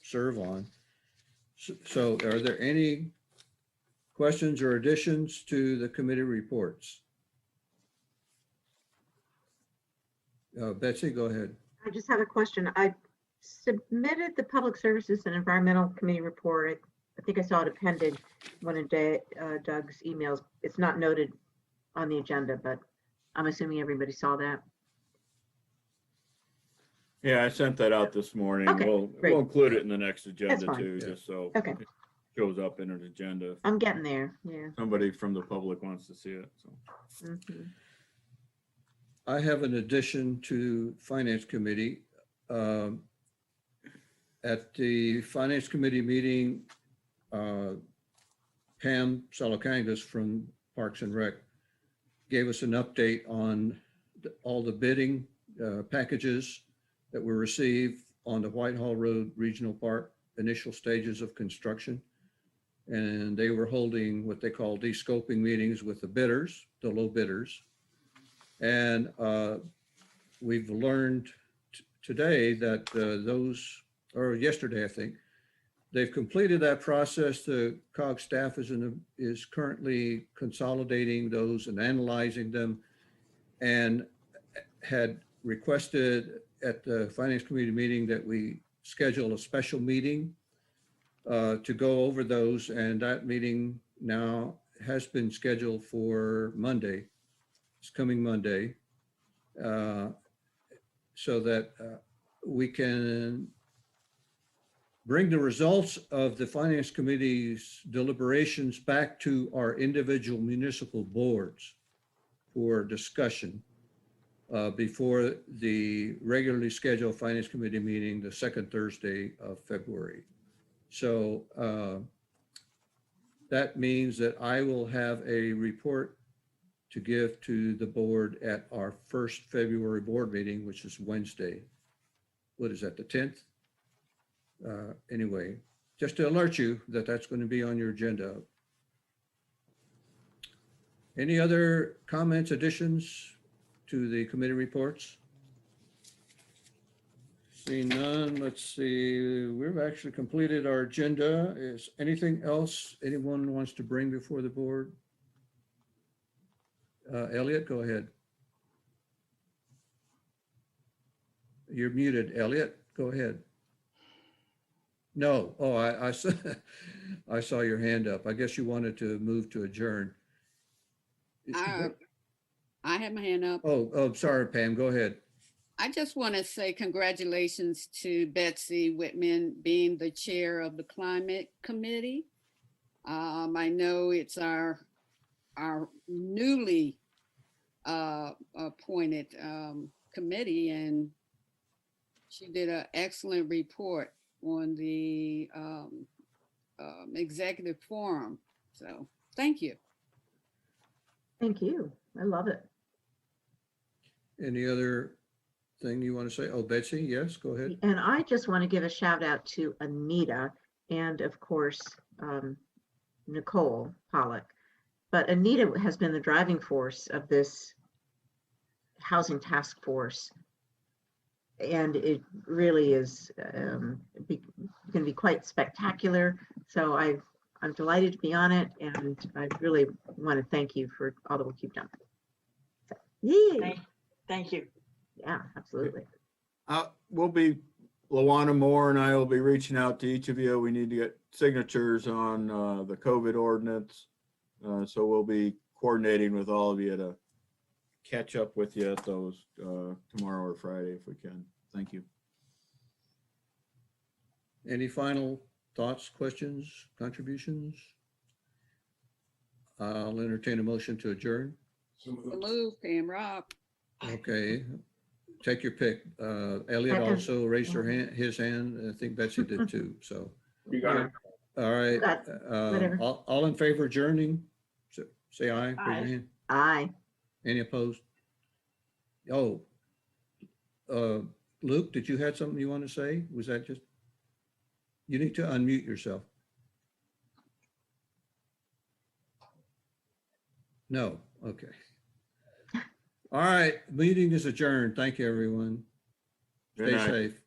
serve on. So are there any questions or additions to the committee reports? Betsy, go ahead. I just have a question. I submitted the Public Services and Environmental Committee report. I think I saw it appended one of Doug's emails. It's not noted on the agenda, but I'm assuming everybody saw that. Yeah, I sent that out this morning. Okay, We'll great. include it in the next agenda fine. too, Yeah. just so Okay. it shows up in an agenda. I'm getting there, yeah. Somebody from the public wants to see it, so. Mhm. I have an addition to Finance Committee. At the Finance Committee meeting, Pam Salakangas from Parks and Rec gave us an update on all the bidding packages that were received on the Whitehall Road Regional Park, initial stages of construction. And they were holding what they call de-scoping meetings with the bidders, the low bidders. And we've learned today that or yesterday, I think, they've completed that process. The COG staff is currently consolidating those and analyzing them, and had requested at the Finance Committee meeting that we schedule a special meeting to go over those. And that meeting now has been scheduled for Monday. It's coming Monday, so that we can bring the results of the Finance Committee's deliberations back to our individual municipal boards for discussion before the regularly scheduled Finance Committee meeting, the second Thursday of February. So that means that I will have a report to give to the board at our first February board meeting, which is Wednesday. What is that, the 10th? Anyway, just to alert you that that's going to be on your agenda. Any other comments, additions to the committee reports? Seeing none, let's see, we've actually completed our agenda. Is anything else anyone wants to bring before the board? Elliot, go ahead. You're muted, Elliot. Go ahead. No. Oh, I saw your hand up. I guess you wanted to move to adjourn. I have my hand up. Oh, sorry, Pam. Go ahead. I just want to say congratulations to Betsy Whitman being the chair of the Climate Committee. I know it's our newly appointed committee, and she did an excellent report. on the executive forum. So thank you. Thank you. I love it. Any other thing you want to say? Oh, Betsy, yes, go ahead. And I just want to give a shout out to Anita and of course, Nicole Pollock. But Anita has been the driving force of this housing task force. And it really is going to be quite spectacular. So I'm delighted to be on it. And I really want to thank you for all the work you've done. So, yay. Thank you. Yeah, absolutely. Lawana Moore and I will be reaching out to each of you. We need to get signatures on the COVID ordinance. So we'll be coordinating with all of you to catch up with you at those tomorrow or Friday if we can. Thank you. Any final thoughts, questions, contributions? I'll entertain a motion to adjourn. Move, Pam Rob. Okay, take your pick. Elliot Second. also raised his hand. I think Betsy did too, so. You got it. All right. Whatever. All in favor of adjourning? Say aye. Raise your Aye. hand. Aye. Any opposed? Oh, Luke, did you have something you want to say? Was that just? You need to unmute yourself. No, okay. All right, meeting is adjourned. Thank you, everyone. Good Stay night. safe.